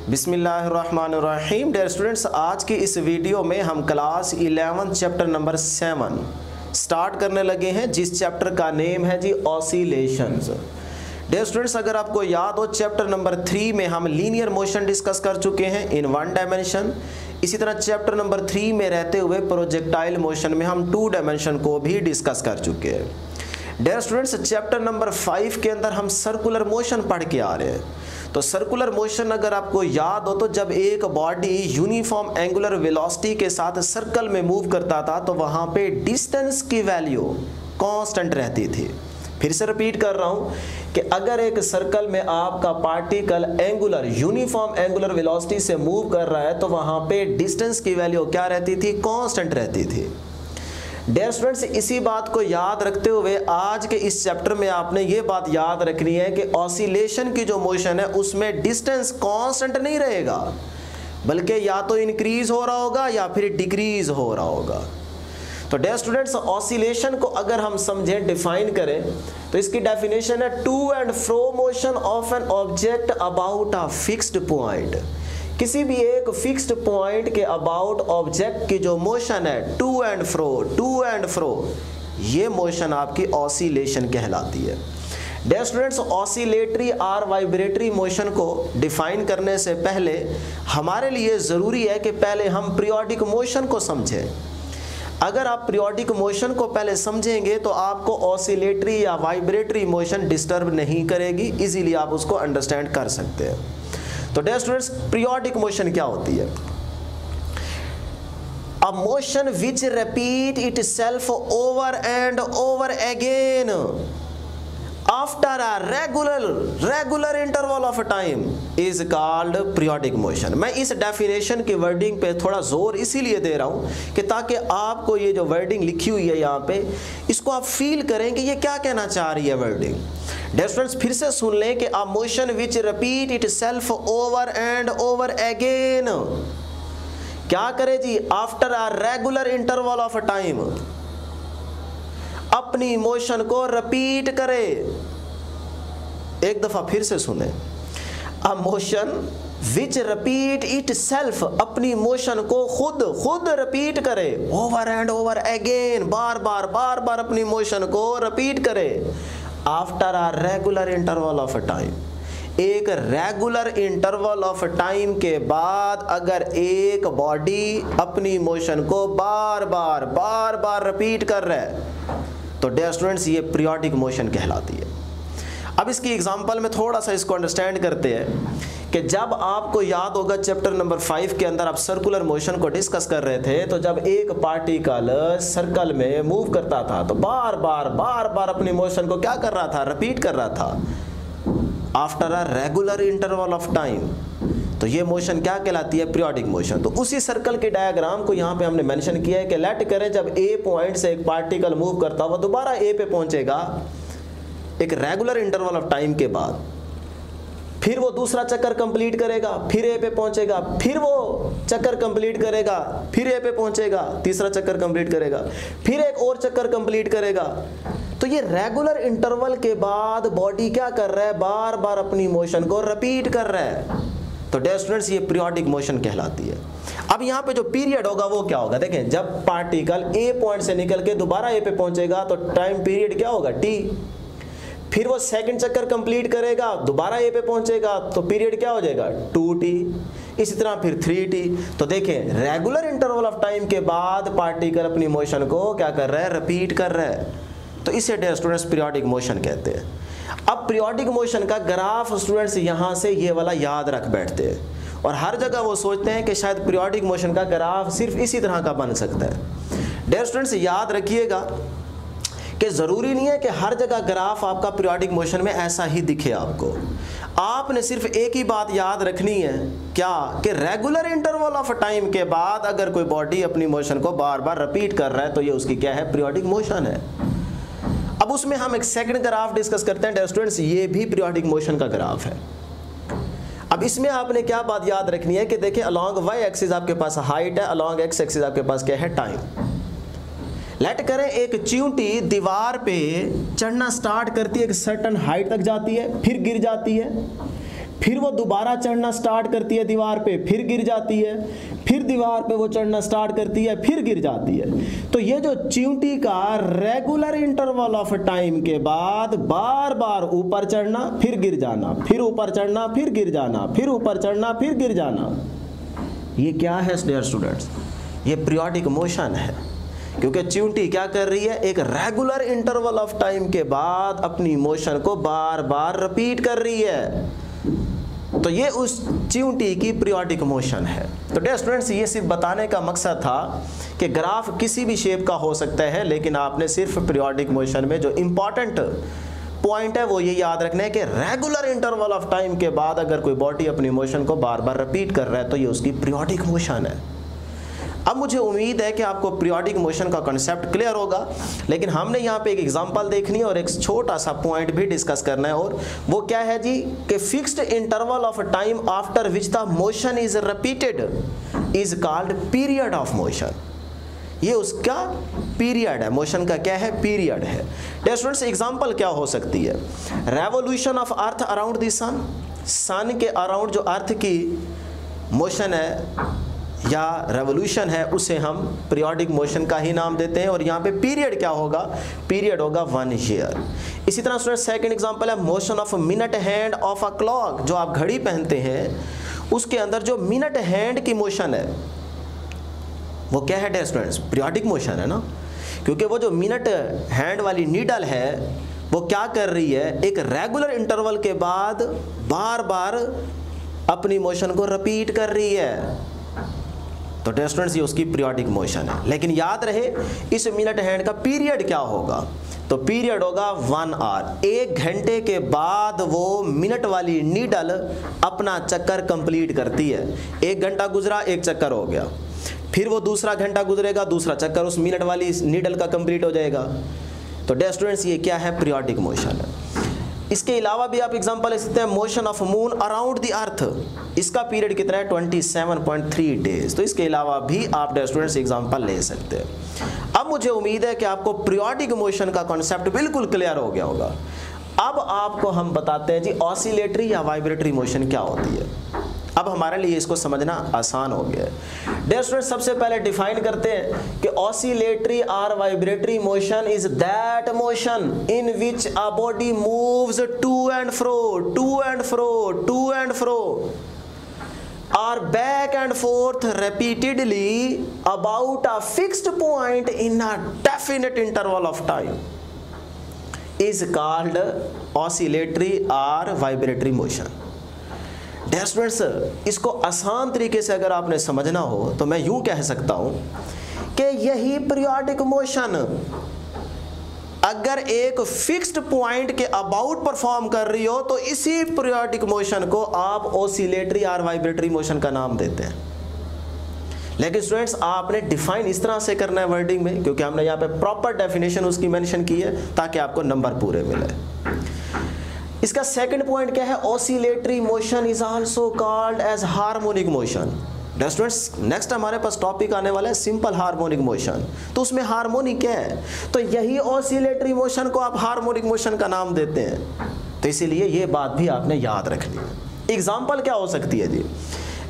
बिस्मिल्लाहिर्रहमानिर्रहीम। Dear students, आज की इस वीडियो में हम क्लास 11 चैप्टर नंबर 7 स्टार्ट करने लगे हैं, जिस चैप्टर का नेम है जी ऑसिलेशंस। डियर स्टूडेंट्स, अगर आपको याद हो चैप्टर नंबर 3 में हम लीनियर मोशन डिस्कस कर चुके हैं इन 1 डायमेंशन। इसी तरह चैप्टर नंबर 3 में रहते हुए प्रोजेक्टाइल मोशन में हम 2 डायमेंशन को भी डिस्कस कर चुके हैं। डियर स्टूडेंट्स, चैप्टर नंबर 5 के अंदर हम सर्कुलर मोशन पढ़ के आ रहे हैं। तो सर्कुलर मोशन अगर आपको याद हो तो जब एक बॉडी यूनिफॉर्म एंगुलर वेलोसिटी के साथ सर्कल में मूव करता था तो वहाँ पे डिस्टेंस की वैल्यू कांस्टेंट रहती थी। फिर से रिपीट कर रहा हूँ कि अगर एक सर्कल में आपका particle angular uniform angular velocity से मूव कर रहा है तो वहाँ पे डिस्टेंस की वैल्यू क्या रहती थी? कांस्टेंट रहती थी। डियर स्टूडेंट्स, इसी बात को याद रखते हुए आज के इस चैप्टर में आपने ये बात याद रखनी है कि ऑसिलेशन की जो मोशन है उसमें डिस्टेंस कांस्टेंट नहीं रहेगा, बल्कि या तो इंक्रीज हो रहा होगा या फिर डिक्रीज हो रहा होगा। तो डियर स्टूडेंट्स, ऑसिलेशन को अगर हम समझें, डिफाइन करें तो इसकी डेफिनेशन है to and fro motion of an object about a fixed point. किसी भी एक फिक्स्ड पॉइंट के अबाउट ऑब्जेक्ट की जो मोशन है टू एंड फ्रो, ये मोशन आपकी ऑसिलेशन कहलाती है। डियर स्टूडेंट्स, ऑसिलेटरी और वाइब्रेटरी मोशन को डिफाइन करने से पहले हमारे लिए ज़रूरी है कि पहले हम पीरियोडिक मोशन को समझें। अगर आप पीरियोडिक मोशन को पहले समझेंगे तो आपको ऑसिलेटरी या वाइब्रेटरी मोशन डिस्टर्ब नहीं करेगी, इजीली आप उसको अंडरस्टैंड कर सकते हैं। तो डियर स्टूडेंट्स, पीरियोडिक मोशन क्या होती है? अ motion which repeat itself over and over again after a regular interval of time is called periodic motion. मैं इस डेफिनेशन की वर्डिंग पे थोड़ा जोर इसीलिए दे रहा हूं कि ताकि आपको ये जो वर्डिंग लिखी हुई है यहाँ पे, इसको आप फील करें कि ये क्या कहना चाह रही है वर्डिंग। डियर स्टूडेंट्स, फिर से सुन लें कि a motion which repeat itself over and over again क्या करे जी? After a regular interval of time अपनी मोशन को रिपीट करे। एक दफा फिर से सुने, a motion which repeat itself, अपनी मोशन को खुद रिपीट करे, ओवर एंड ओवर अगेन, बार बार अपनी मोशन को रिपीट करे after a regular interval of time. एक रेगुलर इंटरवल ऑफ टाइम के बाद अगर एक बॉडी अपनी मोशन को बार बार रिपीट कर रहा है तो डियर स्टूडेंट्स ये पीरियोडिक मोशन कहलाती है। अब इसकी एग्जांपल में थोड़ा सा इसको अंडरस्टैंड करते हैं कि जब आपको याद होगा चैप्टर नंबर 5 के अंदर आप सर्कुलर मोशन को डिस्कस कर रहे थे, तो जब एक पार्टिकल सर्कल में मूव करता था तो बार बार अपनी मोशन को क्या कर रहा था? रिपीट कर रहा था after a regular interval of time. तो ये मोशन क्या कहलाती है? Periodic motion. तो उसी सर्कल के डायग्राम को यहाँ पे हमने मेंशन किया है कि लेट करें जब ए पॉइंट से एक पार्टिकल मूव करता हुआ दोबारा ए पे पहुंचेगा एक रेगुलर इंटरवल ऑफ टाइम के बाद, फिर वो दूसरा चक्कर कंप्लीट करेगा, फिर ए पे पहुंचेगा, फिर वो चक्कर कंप्लीट करेगा, फिर ए पे पहुंचेगा, तीसरा चक्कर कंप्लीट करेगा, फिर एक और चक्कर कंप्लीट करेगा। तो ये रेगुलर इंटरवल के बाद बॉडी क्या कर रहा है? बार अपनी मोशन को रिपीट कर रहा है। तो डियर स्टूडेंट्स, ये पीरियोडिक मोशन कहलाती है। अब यहाँ पे जो पीरियड होगा वो क्या होगा? देखें, जब पार्टिकल ए पॉइंट से निकल के दोबारा ए पे पहुंचेगा तो टाइम पीरियड क्या होगा? टी। फिर वो सेकंड चक्कर कंप्लीट करेगा, दोबारा ए पे पहुंचेगा तो पीरियड क्या हो जाएगा? 2t। इसी तरह फिर 3t। तो देखें, रेगुलर इंटरवल ऑफ टाइम के बाद पार्टिकल अपनी मोशन को क्या कर रहा है? रिपीट कर रहा है। तो इसे डियर स्टूडेंट्स पीरियोडिक मोशन कहते हैं। अब पीरियोडिक मोशन का ग्राफ स्टूडेंट्स यहाँ से ये वाला याद रख बैठते हैं और हर जगह वो सोचते हैं कि शायद पीरियोडिक मोशन का ग्राफ सिर्फ इसी तरह का बन सकता है। डियर स्टूडेंट्स, याद रखिएगा कि ज़रूरी नहीं है कि हर जगह ग्राफ आपका पीरियोडिक मोशन में ऐसा ही दिखे आपको। आपने सिर्फ एक ही बात याद रखनी है, क्या? कि रेगुलर इंटरवल ऑफ टाइम के बाद अगर कोई बॉडी अपनी मोशन को बार रिपीट कर रहा है तो ये उसकी क्या है? पीरियोडिक मोशन है। अब उसमें हम एक सेकंड ग्राफ डिस्कस करते हैं डियर स्टूडेंट्स, ये भी पीरियोडिक मोशन का ग्राफ है। अब इसमें आपने क्या बात याद रखनी है कि देखिए, अलोंग वाई एक्सिस आपके पास हाइट है, अलोंग एक्स एक्सिस आपके पास क्या है? टाइम। लेट करें एक चींटी दीवार पे चढ़ना स्टार्ट करती है, एक सर्टन हाइट तक जाती है, फिर गिर जाती है, फिर वो दोबारा चढ़ना स्टार्ट करती है दीवार पे, फिर गिर जाती है, फिर दीवार पे वो चढ़ना स्टार्ट करती है, फिर गिर जाती है। तो ये जो चींटी का रेगुलर इंटरवल ऑफ टाइम के बाद बार बार ऊपर चढ़ना फिर गिर जाना, फिर ऊपर चढ़ना फिर गिर जाना, फिर ऊपर चढ़ना फिर गिर जाना, ये क्या है डियर स्टूडेंट्स? ये पीरियोडिक मोशन है। क्योंकि चींटी क्या कर रही है, एक रेगुलर इंटरवल ऑफ टाइम के बाद अपनी मोशन को बार बार रिपीट कर रही है। तो ये उस चींटी की पीरियोडिक मोशन है। तो डियर स्टूडेंट्स, ये सिर्फ बताने का मकसद था कि ग्राफ किसी भी शेप का हो सकता है, लेकिन आपने सिर्फ पीरियोडिक मोशन में जो इंपॉर्टेंट पॉइंट है वो ये याद रखना है कि रेगुलर इंटरवल ऑफ टाइम के बाद अगर कोई बॉडी अपनी मोशन को बार बार रिपीट कर रहा है तो ये उसकी पीरियोडिक मोशन है। अब मुझे उम्मीद है कि आपको पीरियोडिक मोशन का कॉन्सेप्ट क्लियर होगा, लेकिन हमने यहाँ पे एक एग्जांपल देखनी है और एक छोटा सा पॉइंट भी डिस्कस करना है, और वो क्या है जी कि fixed interval of time after which the motion is repeated is called period of motion. ये उसका पीरियड है, मोशन का क्या है, पीरियड है। डियर स्टूडेंट्स, एग्जांपल क्या हो सकती है? Revolution of earth around the sun, sun के अराउंड जो अर्थ की मोशन है या रेवोल्यूशन है उसे हम पीरियोडिक मोशन का ही नाम देते हैं, और यहाँ पे पीरियड क्या होगा, पीरियड होगा 1 ईयर। इसी तरह स्टूडेंट सेकंड एग्जांपल है motion of minute hand of a clock, जो आप घड़ी पहनते हैं उसके अंदर जो मिनट हैंड की मोशन है वो क्या है डियर स्टूडेंट्स, पीरियोडिक मोशन है ना। क्योंकि वो जो मिनट हैंड वाली नीडल है वो क्या कर रही है, एक रेगुलर इंटरवल के बाद बार बार अपनी मोशन को रिपीट कर रही है। तो डियर स्टूडेंट्स, ये उसकी पीरियोडिक मोशन है। लेकिन याद रहे इस मिनट हैंड का पीरियड क्या होगा, तो पीरियड होगा 1 आवर। 1 घंटे के बाद वो मिनट वाली नीडल अपना चक्कर कंप्लीट करती है। 1 घंटा गुजरा, 1 चक्कर हो गया, फिर वो दूसरा घंटा गुजरेगा, दूसरा चक्कर उस मिनट वाली नीडल का कंप्लीट हो जाएगा। तो डियर स्टूडेंट्स, ये क्या है, पीरियोडिक मोशन है। इसके अलावा भी आप एग्जांपल ले सकते हैं motion of moon around the earth, इसका पीरियड कितना है, 27.3 डेज। तो इसके अलावा भी आप डियर स्टूडेंट्स एग्जांपल ले सकते हैं। अब मुझे उम्मीद है कि आपको पीरियोडिक मोशन का कॉन्सेप्ट बिल्कुल क्लियर हो गया होगा। अब आपको हम बताते हैं जी ऑसिलेटरी या वाइब्रेटरी मोशन क्या होती है। अब हमारे लिए इसको समझना आसान हो गया है। डियर स्टूडेंट्स, सबसे पहले डिफाइन करते हैं कि ऑसिलेटरी और vibratory motion is that motion in which a body moves to and fro, to and fro, to and fro or back and forth repeatedly about a fixed point in a definite interval of time is called oscillatory or vibratory motion. Dear students, इसको आसान तरीके से अगर आपने समझना हो तो मैं यूं कह सकता हूं कि यही पीरियोडिक मोशन अगर एक फिक्स्ड पॉइंट के अबाउट परफॉर्म कर रही हो तो इसी पीरियोडिक मोशन को आप ऑसिलेटरी और वाइब्रेटरी मोशन का नाम देते हैं। लेकिन स्टूडेंट्स, आपने डिफाइन इस तरह से करना है वर्डिंग में, क्योंकि हमने यहाँ पे प्रॉपर डेफिनेशन उसकी मेंशन की है ताकि आपको नंबर पूरे मिले। इसका सेकंड पॉइंट क्या है, oscillatory motion is also called as harmonic motion. Students, next हमारे पास टॉपिक आने वाला है सिंपल हार्मोनिक मोशन। तो उसमें हार्मोनिक क्या है, तो यही ऑसिलेटरी मोशन को आप हार्मोनिक मोशन का नाम देते हैं। तो इसीलिए ये बात भी आपने याद रखनी है। एग्जाम्पल क्या हो सकती है जी,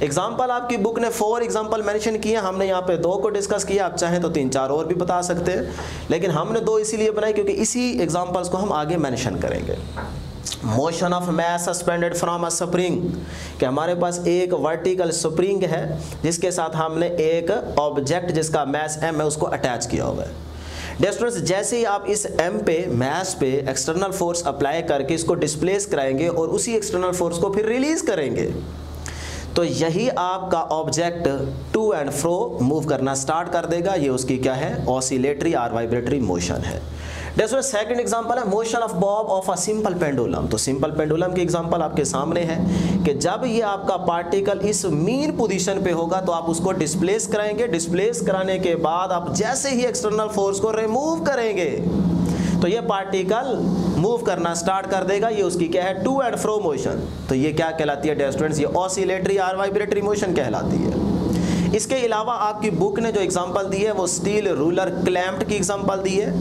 एग्जाम्पल आपकी बुक ने 4 एग्जाम्पल मेंशन किए, हमने यहाँ पे 2 को डिस्कस किया। आप चाहें तो 3-4 और भी बता सकते हैं, लेकिन हमने 2 इसीलिए बनाए क्योंकि इसी एग्जाम्पल्स को हम आगे मेंशन करेंगे। Motion of mass suspended from a spring, कि हमारे पास एक वर्टिकल स्प्रिंग है जिसके साथ हमने एक ऑब्जेक्ट जिसका मैस m है उसको अटैच किया हुआ है। डियर स्टूडेंट्स, जैसे ही आप इस m पे, मैस पे एक्सटर्नल फोर्स अप्लाई करके इसको डिस्प्लेस कराएंगे और उसी एक्सटर्नल फोर्स को फिर रिलीज करेंगे, तो यही आपका object to and fro move करना स्टार्ट कर देगा। ये उसकी क्या है, ऑसिलेटरी और वाइब्रेटरी मोशन है। सेकंड एग्जांपल है motion of bob of a simple pendulum. तो सिंपल पेंडुलम की एग्जांपल आपके सामने है कि जब ये आपका पार्टिकल इस मीन पोजीशन पे होगा तो आप उसको डिस्प्लेस कराएंगे। डिस्प्लेस कराने के बाद आप जैसे ही एक्सटर्नल फोर्स को रिमूव करेंगे तो ये पार्टिकल मूव करना स्टार्ट कर देगा। ये उसकी क्या है, टू एंड फ्रो मोशन। तो ये क्या कहलाती है डियर स्टूडेंट्स, ये ऑसिलेटरी और वाइब्रेटरी मोशन कहलाती है। इसके अलावा आपकी बुक ने जो एग्जांपल दी है वो स्टील रूलर क्लैंप्ड की एग्जांपल दी है।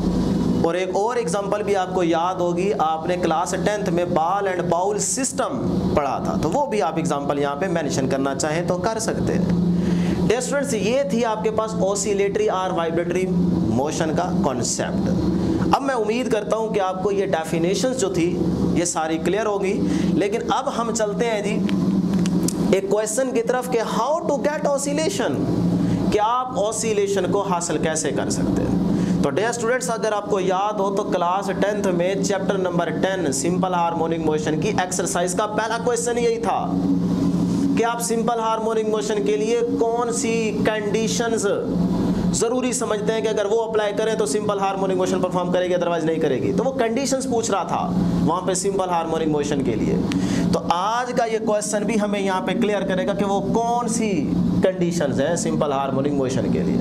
और एक और एग्जांपल भी आपको याद होगी, आपने क्लास 10th में बॉल एंड बाउल सिस्टम पढ़ा था, तो वो भी आप एग्जांपल यहाँ पे मेंशन करना चाहें तो कर सकते हैं। डियर स्टूडेंट्स, ये थी आपके पास ऑसिलेटरी और वाइब्रेटरी मोशन का कॉन्सेप्ट। अब मैं उम्मीद करता हूँ कि आपको ये डेफिनेशंस जो थी ये सारी क्लियर होगी। लेकिन अब हम चलते हैं जी एक क्वेश्चन की तरफ कि हाउ टू गेट ऑसिलेशन, कि आप ऑसिलेशन को हासिल कैसे कर सकते हैं। तो डियर स्टूडेंट्स, अगर आपको याद हो तो क्लास 10th में chapter number 10 simple harmonic motion की एक्सरसाइज का पहला क्वेश्चन यही था कि आप सिंपल हार्मोनिक मोशन के लिए कौन सी कंडीशंस जरूरी समझते हैं कि अगर वो अप्लाई करें तो सिंपल हार्मोनिक मोशन परफॉर्म करेगी, अदरवाइज नहीं करेगी। तो वो कंडीशंस पूछ रहा था वहां पे सिंपल हार्मोनिक मोशन के लिए। तो आज का ये क्वेश्चन भी हमें यहाँ पे क्लियर करेगा कि वो कौन सी कंडीशंस हैं सिंपल हार्मोनिक मोशन के लिए।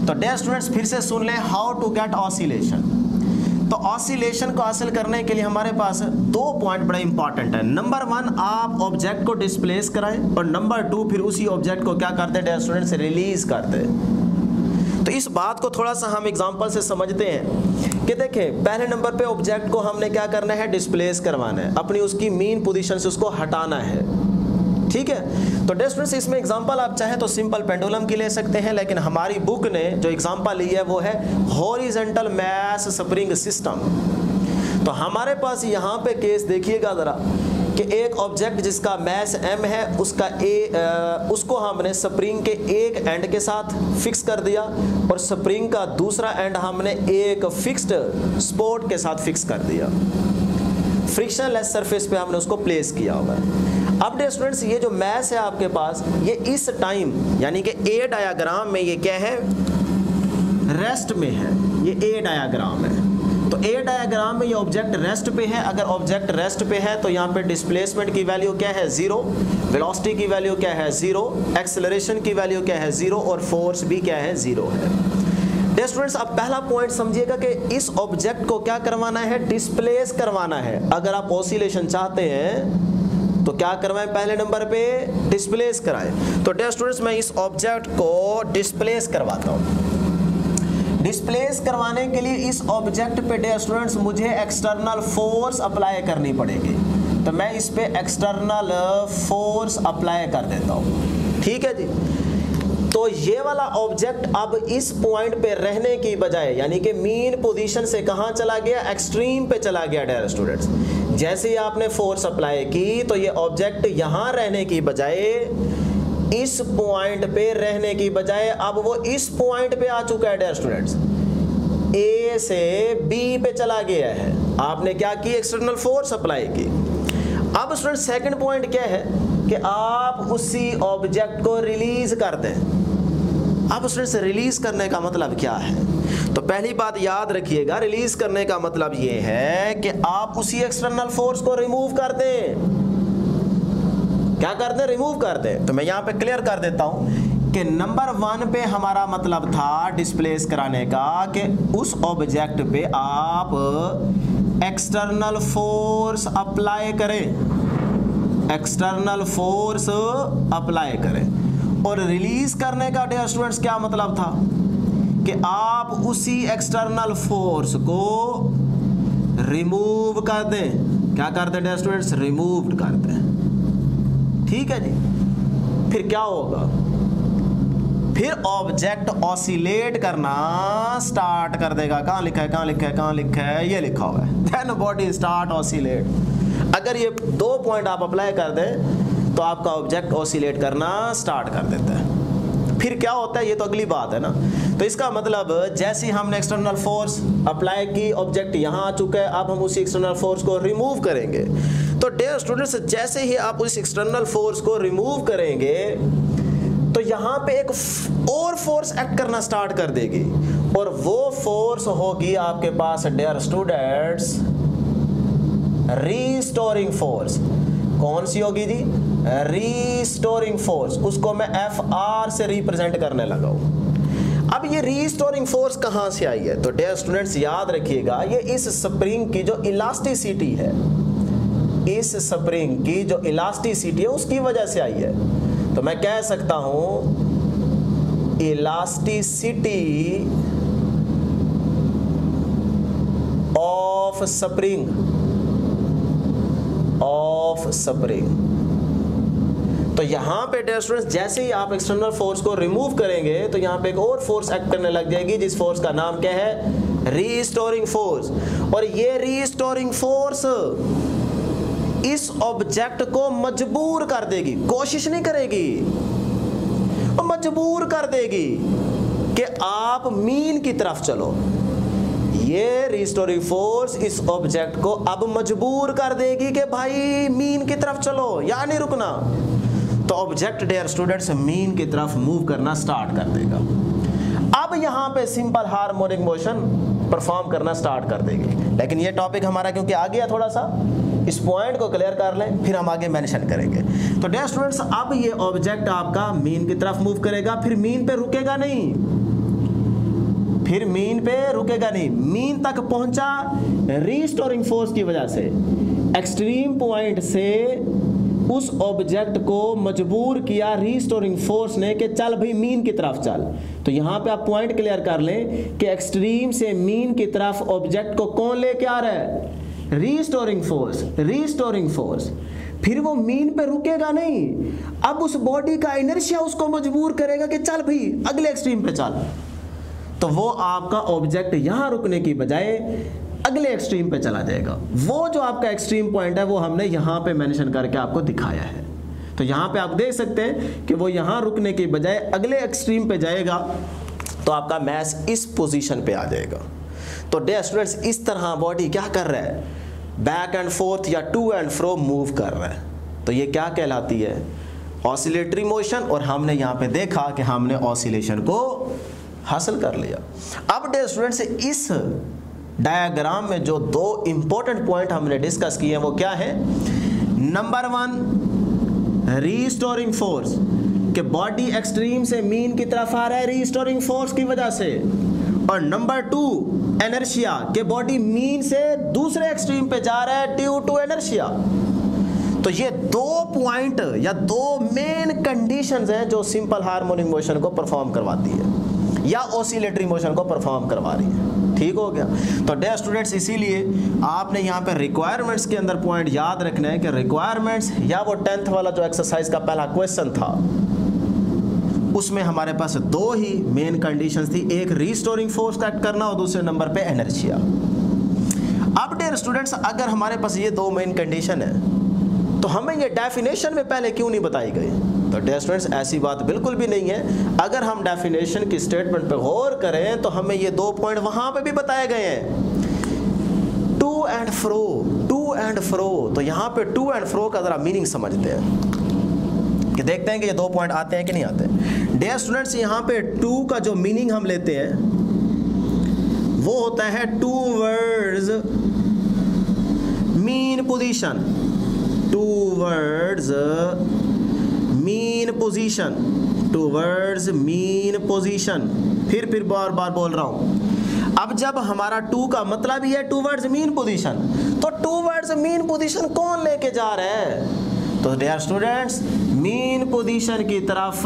तो डियर स्टूडेंट्स, फिर से सुन लें, हाउ टू गेट ऑसिलेशन। तो ऑसिलेशन को हासिल करने के लिए हमारे पास 2 पॉइंट बड़े इंपॉर्टेंट है। नंबर 1, आप ऑब्जेक्ट को डिस्प्लेस कराएं, और नंबर 2, फिर उसी ऑब्जेक्ट को क्या करते हैं डियर स्टूडेंट्स, रिलीज करते हैं। तो इस बात को थोड़ा सा हम एग्जांपल से समझते हैं कि देखें, पहले नंबर पे ऑब्जेक्ट को हमने क्या करना है, डिस्प्लेस करवाना है, अपनी उसकी मीन पोजीशन से उसको हटाना है। ठीक है, तो डियर स्टूडेंट्स, इसमें एग्जांपल आप चाहें तो सिंपल पेंडुलम की ले सकते हैं, लेकिन हमारी बुक ने जो एग्जांपल ली है वो है हॉरिजॉन्टल मास स्प्रिंग सिस्टम। तो हमारे पास यहाँ पे केस देखिएगा जरा कि एक ऑब्जेक्ट जिसका मास m है उसको हमने स्प्रिंग के एक एंड के साथ फिक्स कर दिया, और स्प्रिंग का दूसरा एंड हमने एक फिक्स्ड स्पॉट के साथ फिक्स कर दिया। फ्रिक्शनलेस सरफेस पे हमने उसको प्लेस किया हुआ है। अब डियर स्टूडेंट्स, ये जो मास है आपके पास, ये इस टाइम यानी कि ए डायग्राम में ये क्या है, रेस्ट में है। ये ए डायग्राम है, तो ए डायग्राम में ये ऑब्जेक्ट रेस्ट पे है। अगर ऑब्जेक्ट रेस्ट पे है तो यहाँ पे डिस्प्लेसमेंट की वैल्यू क्या है, 0, वेलोसिटी की वैल्यू क्या है, 0, एक्सेलरेशन की वैल्यू क्या है, 0, और फोर्स भी क्या है, 0 है। डियर स्टूडेंट्स, अब पहला पॉइंट समझिएगा कि इस ऑब्जेक्ट को क्या करवाना है, डिस्प्लेस करवाना है। अगर आप ऑसिलेशन चाहते हैं तो क्या करवाएं, पहले नंबर पे डिस्प्लेस कराएं। तो डियर स्टूडेंट्स, मैं इस ऑब्जेक्ट को डिस्प्लेस करवाता हूं। डिस्प्लेस करवाने के लिए इस ऑब्जेक्ट पे डियर स्टूडेंट्स मुझे एक्सटर्नल फोर्स अप्लाई करनी पड़ेगी। तो मैं इस पे एक्सटर्नल फोर्स अप्लाई कर देता हूं। ठीक है जी। तो ये वाला ऑब्जेक्ट अब इस पॉइंट पे रहने की बजाय, यानी कि मीन पोजीशन से कहां चला गया, एक्सट्रीम पे चला गया डियर स्टूडेंट्स। जैसे ही आपने फोर्स अप्लाई की तो ये ऑब्जेक्ट यहां रहने की बजाय, इस पॉइंट पे रहने की बजाय अब वो इस पॉइंट पे आ चुका है डियर स्टूडेंट्स। ए से बी पे चला गया है। आपने क्या की, एक्सटर्नल फोर्स अप्लाई की। अब स्टूडेंट सेकंड पॉइंट क्या है कि आप उसी ऑब्जेक्ट को रिलीज कर दें। अब स्टूडेंट्स, रिलीज करने का मतलब क्या है, तो पहली बात याद रखिएगा, रिलीज करने का मतलब ये है कि आप उसी एक्सटर्नल फोर्स को रिमूव कर दें। क्या कर दें, रिमूव कर दें। तो मैं यहाँ पे क्लियर कर देता हूं कि नंबर 1 पे हमारा मतलब था डिस्प्लेस कराने का कि उस ऑब्जेक्ट पे आप एक्सटर्नल फोर्स अप्लाई करें, एक्सटर्नल फोर्स अप्लाई करें। और रिलीज करने का डियर स्टूडेंट्स क्या मतलब था कि आप उसी एक्सटर्नल फोर्स को रिमूव कर दें। क्या कर दें डियर स्टूडेंट्स, रिमूव कर दें। ठीक है जी। फिर क्या होगा, फिर ऑब्जेक्ट ऑसिलेट करना स्टार्ट कर देगा। कहाँ लिखा है, कहाँ लिखा है, कहाँ लिखा है, ये लिखा हुआ है, देन बॉडी स्टार्ट ऑसिलेट। अगर ये 2 पॉइंट आप अप्लाई कर दें तो आपका ऑब्जेक्ट ऑसिलेट करना स्टार्ट कर देता है। फिर क्या होता है, ये तो अगली बात है ना। तो इसका मतलब जैसे ही हमने एक्सटर्नल फोर्स अप्लाई की, ऑब्जेक्ट यहाँ आ चुका है, अब हम उसी एक्सटर्नल फोर्स को रिमूव करेंगे। तो डियर स्टूडेंट्स, जैसे ही आप उस एक्सटर्नल फोर्स को रिमूव करेंगे तो यहाँ पे एक और फोर्स एक्ट करना स्टार्ट कर देगी, और वो फोर्स होगी आपके पास डियर स्टूडेंट्स रीस्टोरिंग फोर्स। कौन सी होगी जी, रीस्टोरिंग फोर्स। उसको मैं FR से रिप्रेजेंट करने लगा हूं। अब ये रीस्टोरिंग फोर्स कहां से आई है, तो डियर स्टूडेंट्स याद रखिएगा, ये इस स्प्रिंग की जो इलास्टिसिटी है, इस स्प्रिंग की जो इलास्टिसिटी है उसकी वजह से आई है। तो मैं कह सकता हूं elasticity of spring, of spring. तो यहां पे डियर स्टूडेंट्स जैसे ही आप एक्सटर्नल फोर्स को रिमूव करेंगे तो यहां पे एक और फोर्स एक्ट करने लग जाएगी, जिस फोर्स का नाम क्या है, रीस्टोरिंग फोर्स। और ये रीस्टोरिंग फोर्स इस ऑब्जेक्ट को मजबूर कर देगी, कोशिश नहीं करेगी, वो मजबूर कर देगी कि आप मीन की तरफ चलो। ये रीस्टोरिंग फोर्स इस ऑब्जेक्ट को अब मजबूर कर देगी कि भाई मीन की तरफ चलो, या नहीं रुकना। तो ऑब्जेक्ट डियर स्टूडेंट्स मीन की तरफ मूव करना स्टार्ट कर देगा। अब यहां पे सिंपल हार्मोनिक मोशन परफॉर्म करना स्टार्ट कर देगी। लेकिन ये टॉपिक हमारा क्योंकि आ गया थोड़ा सा, इस पॉइंट को क्लियर कर लें, फिर हम आगे मेंशन करेंगे। तो डियर स्टूडेंट्स अब ये ऑब्जेक्ट आपका मीन की तरफ मूव करेगा, फिर मीन पे रुकेगा नहीं, फिर मीन पे रुकेगा नहीं, मीन तक पहुंचा रीस्टोरिंग फोर्स की वजह से। एक्सट्रीम पॉइंट से उस ऑब्जेक्ट को मजबूर किया रीस्टोरिंग फोर्स ने कि चल भाई मीन की तरफ चल। तो यहां पे आप पॉइंट क्लियर कर लें कि एक्सट्रीम से मीन की तरफ ऑब्जेक्ट को कौन लेके आ रहा है, रीस्टोरिंग फोर्स, रीस्टोरिंग फोर्स। फिर वो मीन पे रुकेगा नहीं, अब उस बॉडी का इनर्शिया उसको मजबूर करेगा कि चल भाई अगले एक्सट्रीम पे चल। तो वो आपका ऑब्जेक्ट यहां रुकने की बजाय अगले एक्सट्रीम पे चला जाएगा। वो जो आपका एक्सट्रीम पॉइंट है वो हमने यहां पे मेंशन करके आपको दिखाया है। तो यहां पे आप देख सकते हैं कि वो यहां रुकने की बजाय अगले एक्सट्रीम पे जाएगा, तो आपका मैस इस पोजीशन पे आ जाएगा। तो डियर स्टूडेंट्स इस तरह बॉडी क्या कर रहा है, बैक एंड फोर्थ या टू एंड फ्रो मूव कर रहा है। तो ये क्या कहलाती है, ऑसिलेटरी मोशन। और हमने यहाँ पे देखा कि हमने ऑसिलेशन को हासिल कर लिया। अब डियर स्टूडेंट्स इस डायग्राम में जो दो इंपॉर्टेंट पॉइंट हमने डिस्कस किए हैं वो क्या है, नंबर 1 रीस्टोरिंग फोर्स, कि बॉडी एक्सट्रीम से मीन की तरफ आ रहा है रीस्टोरिंग फोर्स की वजह से। और नंबर 2 एनर्शिया, कि बॉडी मीन से दूसरे एक्सट्रीम पे जा रहा है ड्यू टू एनर्शिया। तो ये दो पॉइंट या दो मेन कंडीशंस हैं जो सिंपल हार्मोनिक मोशन को परफॉर्म करवाती है या ऑसिलेटरी मोशन को परफॉर्म करवा रही है। ठीक हो गया। तो डियर स्टूडेंट्स इसीलिए आपने यहाँ पे रिक्वायरमेंट्स के अंदर पॉइंट याद रखना है कि रिक्वायरमेंट्स या वो 10th वाला जो एक्सरसाइज का पहला क्वेश्चन था उसमें हमारे पास दो ही मेन कंडीशंस थी, एक रीस्टोरिंग फोर्स एक्ट करना और दूसरे नंबर पे एनर्शिया। अब डियर स्टूडेंट्स अगर हमारे पास ये दो मेन कंडीशन है तो हमें ये डेफिनेशन में पहले क्यों नहीं बताई गई। तो डियर स्टूडेंट्स ऐसी बात बिल्कुल भी नहीं है। अगर हम डेफिनेशन की स्टेटमेंट पे गौर करें तो हमें ये दो पॉइंट वहां पे भी बताए गए हैं, to and fro, to and fro. तो यहाँ पे टू एंड फ्रो का जरा मीनिंग समझते हैं कि देखते हैं कि ये दो पॉइंट आते हैं कि नहीं आते। डियर स्टूडेंट्स यहाँ पे टू का जो मीनिंग हम लेते हैं वो होता है towards mean position, towards mean position, towards mean position. फिर बार बार बोल रहा हूं। अब जब हमारा टू का मतलब ही है टूवर्ड्स मीन पोजीशन, तो टूवर्ड्स मीन पोजीशन कौन लेके जा रहा है, तो डियर स्टूडेंट्स मीन पोजीशन की तरफ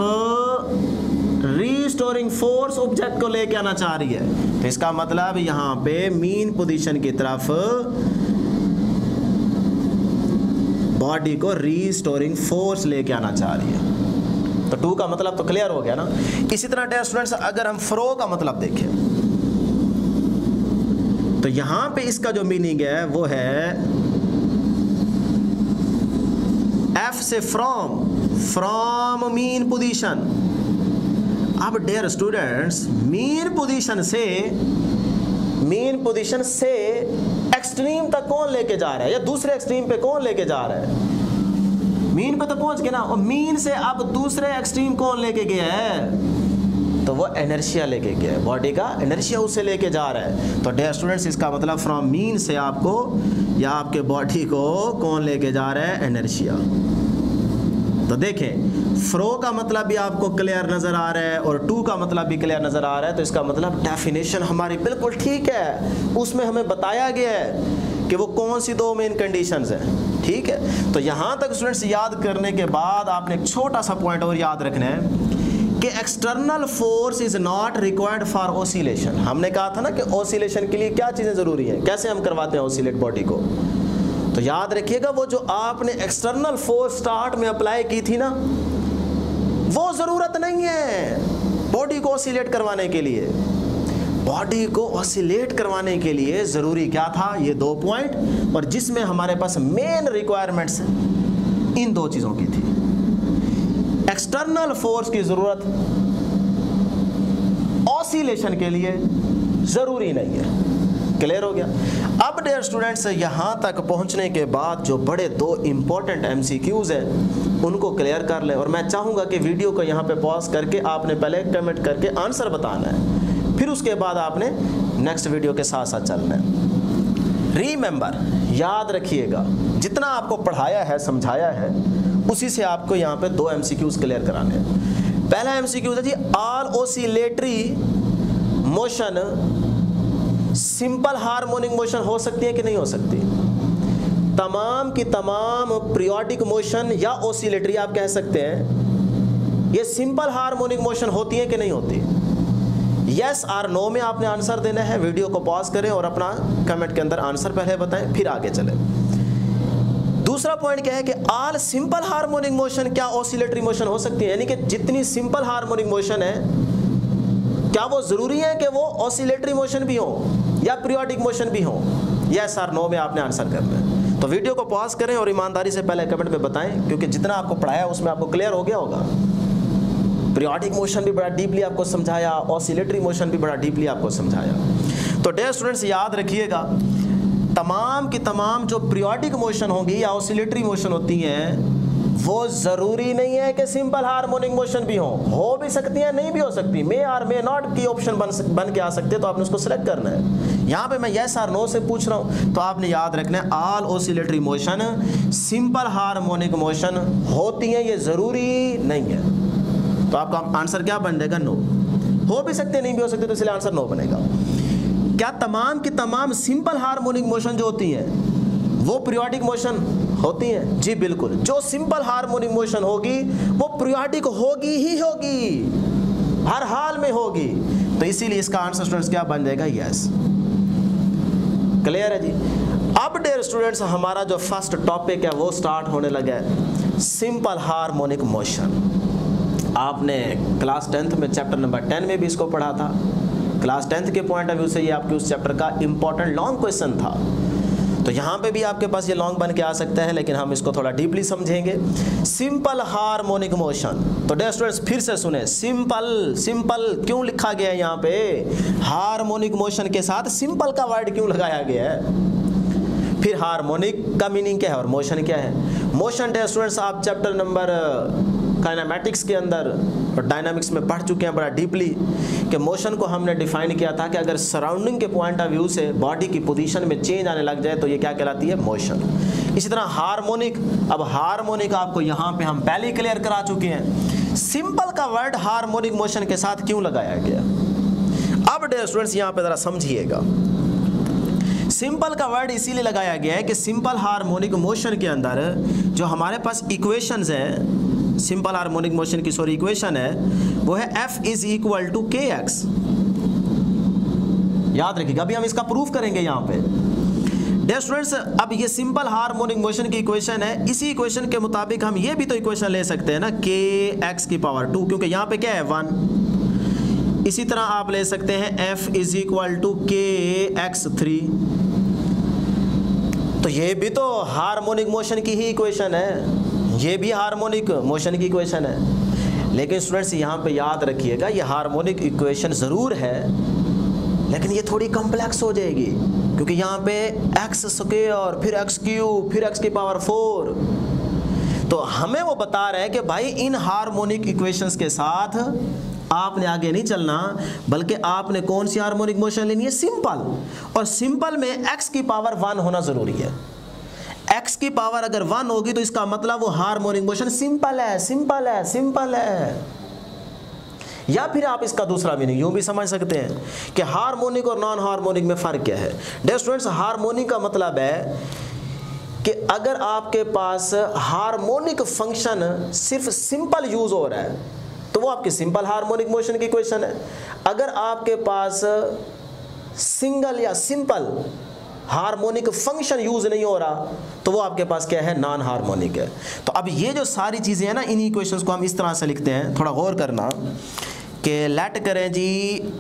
रीस्टोरिंग फोर्स ऑब्जेक्ट को लेके आना चाह रही है। तो इसका मतलब यहां पे मीन पोजीशन की तरफ बॉडी को रीस्टोरिंग फोर्स लेके आना चाह रही है। तो टू का मतलब तो क्लियर हो गया ना। इसी तरह डियर स्टूडेंट्स अगर हम फ्रो का मतलब देखें तो यहां पे इसका जो मीनिंग है वो है एफ से फ्रॉम, फ्रॉम मीन पोजीशन। अब डियर स्टूडेंट्स मीन पोजीशन से एक्सट्रीम तक कौन लेके जा रहा है या दूसरे एक्सट्रीम पे कौन लेके जा रहा है, मीन पे तो पहुंच गया ना, और मीन से अब दूसरे एक्सट्रीम कौन लेके गया है, तो वो एनर्शिया लेके गया है, बॉडी का एनर्शिया उसे लेके जा रहा है। तो डियर स्टूडेंट्स इसका मतलब फ्रॉम मीन से आपको या आपके बॉडी को कौन लेके जा रहा है, एनर्शिया। तो देखें फ्रो का मतलब भी आपको क्लियर नजर आ रहा है और टू का मतलब भी क्लियर नजर आ रहा है। तो इसका मतलब डेफिनेशन हमारी बिल्कुल ठीक है, उसमें हमें बताया गया है कि वो कौन सी दो मेन कंडीशंस हैं। ठीक है, तो यहां तक स्टूडेंट्स याद करने के बाद आपने एक छोटा सा पॉइंट और याद रखना है कि external force is not required for oscillation. हमने कहा था ना कि ऑसिलेशन के लिए क्या चीज़ें ज़रूरी हैं, कैसे हम करवाते हैं ऑसिलेट बॉडी को। तो याद रखिएगा वो जो आपने एक्सटर्नल फोर्स स्टार्ट में अप्लाई की थी ना, वो ज़रूरत नहीं है बॉडी को ऑसिलेट करवाने के लिए। बॉडी को ऑसिलेट करवाने के लिए ज़रूरी क्या था, ये 2 पॉइंट, और जिसमें हमारे पास मेन रिक्वायरमेंट्स इन 2 चीज़ों की थी। एक्सटर्नल फोर्स की ज़रूरत ऑसिलेशन के लिए ज़रूरी नहीं है। क्लियर हो गया। अब डियर स्टूडेंट्स, यहाँ तक पहुँचने के बाद जो बड़े 2 इंपॉर्टेंट MCQs हैं उनको क्लियर कर लें, और मैं चाहूँगा कि वीडियो को यहाँ पे पॉज करके आपने पहले कमेंट करके आंसर बताना है, फिर उसके बाद आपने नेक्स्ट वीडियो के साथ साथ चलना है। रीमेंबर, याद रखिएगा, जितना आपको पढ़ाया है समझाया है उसी से आपको यहाँ पे 2 MCQs क्लियर कराने हैं। पहला MCQ है जी, all oscillatory motion simple harmonic motion हो सकती है कि नहीं हो सकती? तमाम की तमाम पीरियोडिक मोशन या ऑसिलेटरी आप कह सकते हैं, ये सिंपल हार्मोनिक मोशन होती है कि नहीं होती? यस और नो में आपने आंसर देना है। वीडियो को पॉज करें और अपना कमेंट के अंदर आंसर पहले बताएं, फिर आगे चलें। दूसरा पॉइंट क्या है कि ऑल सिंपल हार्मोनिक मोशन क्या ऑसिलेटरी मोशन हो सकती है, यानी कि जितनी सिंपल हार्मोनिक मोशन है क्या वो जरूरी है कि वो ऑसिलेटरी मोशन भी हो या पीरियोडिक मोशन भी हो? यस और नो में आपने आंसर करना है। तो वीडियो को पॉज करें और ईमानदारी से पहले कमेंट में बताएं, क्योंकि जितना आपको पढ़ाया उसमें आपको क्लियर हो गया होगा। पीरियोडिक मोशन भी बड़ा डीपली आपको समझाया, ऑसिलेटरी मोशन भी बड़ा डीपली आपको समझाया। तो डियर स्टूडेंट्स, याद रखिएगा, तमाम की तमाम जो पीरियोडिक मोशन होगी या ऑसिलेटरी मोशन होती हैं वो ज़रूरी नहीं है कि सिंपल हार्मोनिक मोशन भी हो भी सकती है, नहीं भी हो सकती, मे और मे नॉट की ऑप्शन बन के आ सकते हैं, तो आपने उसको सिलेक्ट करना है। यहाँ पे मैं यस और नो से पूछ रहा हूँ, तो आपने याद रखना है all oscillatory motion simple harmonic motion होती हैं, ये ज़रूरी नहीं है। तो आपका आंसर क्या बन जाएगा? नो। हो भी सकते नहीं भी हो सकते, तो इसलिए आंसर नो बनेगा। क्या तमाम की तमाम सिंपल हार्मोनिक मोशन जो होती है वो पीरियोडिक मोशन होती है? जी बिल्कुल। जो सिंपल हार्मोनिक मोशन होगी वो पीरियोडिक होगी ही होगी, हर हाल में होगी। तो इसीलिए इसका आंसर स्टूडेंट्स क्या बन जाएगा? यस। क्लियर है जी। अब डियर स्टूडेंट्स, हमारा जो फर्स्ट टॉपिक है वो स्टार्ट होने लगा है, सिंपल हार्मोनिक मोशन। आपने क्लास 10th में चैप्टर नंबर 10 में भी इसको पढ़ा था। क्लास 10th के पॉइंट ऑफ व्यू से ये आपके उस चैप्टर का इंपॉर्टेंट लॉन्ग क्वेश्चन था। तो यहाँ पे भी आपके पास ये लॉन्ग बन के आ सकता है, लेकिन हम इसको थोड़ा डीपली समझेंगे। सिंपल हार्मोनिक मोशन, तो डियर स्टूडेंट्स फिर से सुने, सिंपल सिंपल क्यों लिखा गया है यहाँ पे? हार्मोनिक मोशन के साथ सिंपल का वर्ड क्यों लगाया गया है? फिर हार्मोनिक का मीनिंग क्या है और मोशन क्या है? मोशन डियर स्टूडेंट्स आप चैप्टर नंबर काइनेमैटिक्स के अंदर और डायनामिक्स में पढ़ चुके हैं बड़ा डीपली, कि मोशन को हमने डिफाइन किया था कि अगर सराउंडिंग के पॉइंट ऑफ व्यू से बॉडी की पोजीशन में चेंज आने लग जाए तो ये क्या कहलाती है? मोशन। इसी तरह हार्मोनिक, अब हार्मोनिक आपको यहाँ पे हम पहले ही क्लियर करा चुके हैं, सिंपल का वर्ड हार्मोनिक मोशन के साथ क्यों लगाया गया। अब डियर स्टूडेंट्स यहाँ पे जरा समझिएगा, सिंपल का वर्ड इसीलिए लगाया गया है कि सिंपल हार्मोनिक मोशन के अंदर जो हमारे पास इक्वेशंस हैं, सिंपल हार्मोनिक मोशन की इक्वेशन है वो है F is equal to KX। याद रखिएगा, अभी हम इसका प्रूफ करेंगे यहाँ पे। डियर स्टूडेंट्स, अब ये सिंपल हार्मोनिक मोशन की इक्वेशन है, इसी इक्वेशन के मुताबिक हम ये भी तो इक्वेशन ले सकते हैं ना, KX की पावर 2, क्योंकि यहाँ पे क्या है 1। इसी तरह आप ले सकते हैं F is equal to KX3। तो ये भी तो हार्मोनिक मोशन की ही इक्वेशन है, ये भी हार्मोनिक मोशन की इक्वेशन है। लेकिन स्टूडेंट्स यहाँ पे याद रखिएगा, ये हार्मोनिक इक्वेशन ज़रूर है, लेकिन ये थोड़ी कॉम्प्लेक्स हो जाएगी, क्योंकि यहाँ पे x स्क्वायर फिर x क्यूब फिर x की पावर 4। तो हमें वो बता रहे हैं कि भाई इन हार्मोनिक इक्वेशंस के साथ आपने आगे नहीं चलना, बल्कि आपने कौन सी हार्मोनिक मोशन लेनी है? सिंपल। और सिंपल में x की पावर 1 होना ज़रूरी है। x की पावर अगर 1 होगी तो इसका मतलब वो हार्मोनिक मोशन सिंपल है, सिंपल है, सिंपल है। या फिर आप इसका दूसरा मीनिंग यूं भी समझ सकते हैं कि हार्मोनिक और नॉन हार्मोनिक में फ़र्क क्या है। डियर स्टूडेंट्स, हार्मोनिक का मतलब है कि अगर आपके पास हार्मोनिक फंक्शन सिर्फ सिंपल यूज़ हो रहा है तो वो आपकी सिंपल हार्मोनिक मोशन की इक्वेशन है। अगर आपके पास सिंगल या सिंपल हार्मोनिक फंक्शन यूज नहीं हो रहा तो वो आपके पास क्या है, नॉन हार्मोनिक है। तो अब ये जो सारी चीजें हैं ना, इन इक्वेशंस को हम इस तरह से लिखते हैं, थोड़ा गौर करना कि लेट करें जी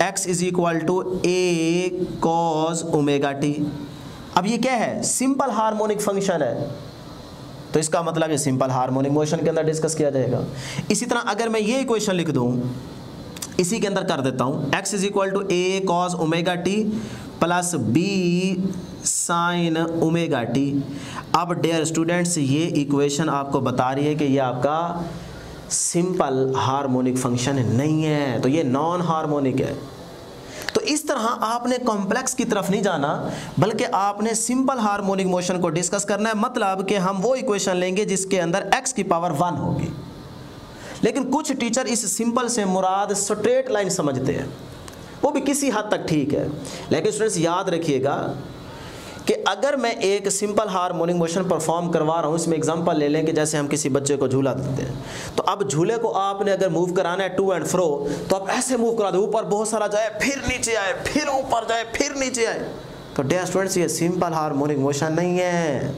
x is equal to a cos omega t. अब ये क्या है, सिंपल हार्मोनिक फंक्शन है, तो इसका मतलब ये सिंपल हार्मोनिक मोशन के अंदर डिस्कस किया जाएगा। इसी तरह अगर मैं ये इक्वेशन लिख दूं, इसी के अंदर कर देता हूं, x is equal to a cos omega t plus b sin omega t. अब डियर स्टूडेंट्स, ये इक्वेशन आपको बता रही है कि ये आपका सिंपल हार्मोनिक फंक्शन नहीं है, तो ये नॉन हार्मोनिक है। तो इस तरह आपने कॉम्प्लेक्स की तरफ नहीं जाना, बल्कि आपने सिंपल हार्मोनिक मोशन को डिस्कस करना है। मतलब कि हम वो इक्वेशन लेंगे जिसके अंदर x की पावर 1 होगी। लेकिन कुछ टीचर इस सिंपल से मुराद स्ट्रेट लाइन समझते हैं, वो भी किसी हद तक ठीक है। लेकिन स्टूडेंट्स याद रखिएगा कि अगर मैं एक सिंपल हार्मोनिक मोशन परफॉर्म करवा रहा हूँ, इसमें एग्जांपल ले लें कि जैसे हम किसी बच्चे को झूला देते हैं, तो अब झूले को आपने अगर मूव कराना है टू एंड फ्रो, तो आप ऐसे मूव करा दो, ऊपर बहुत सारा जाए, फिर नीचे आए, फिर ऊपर जाए, फिर नीचे आए। तो डियर स्टूडेंट्स, ये सिंपल हार्मोनिक मोशन नहीं है।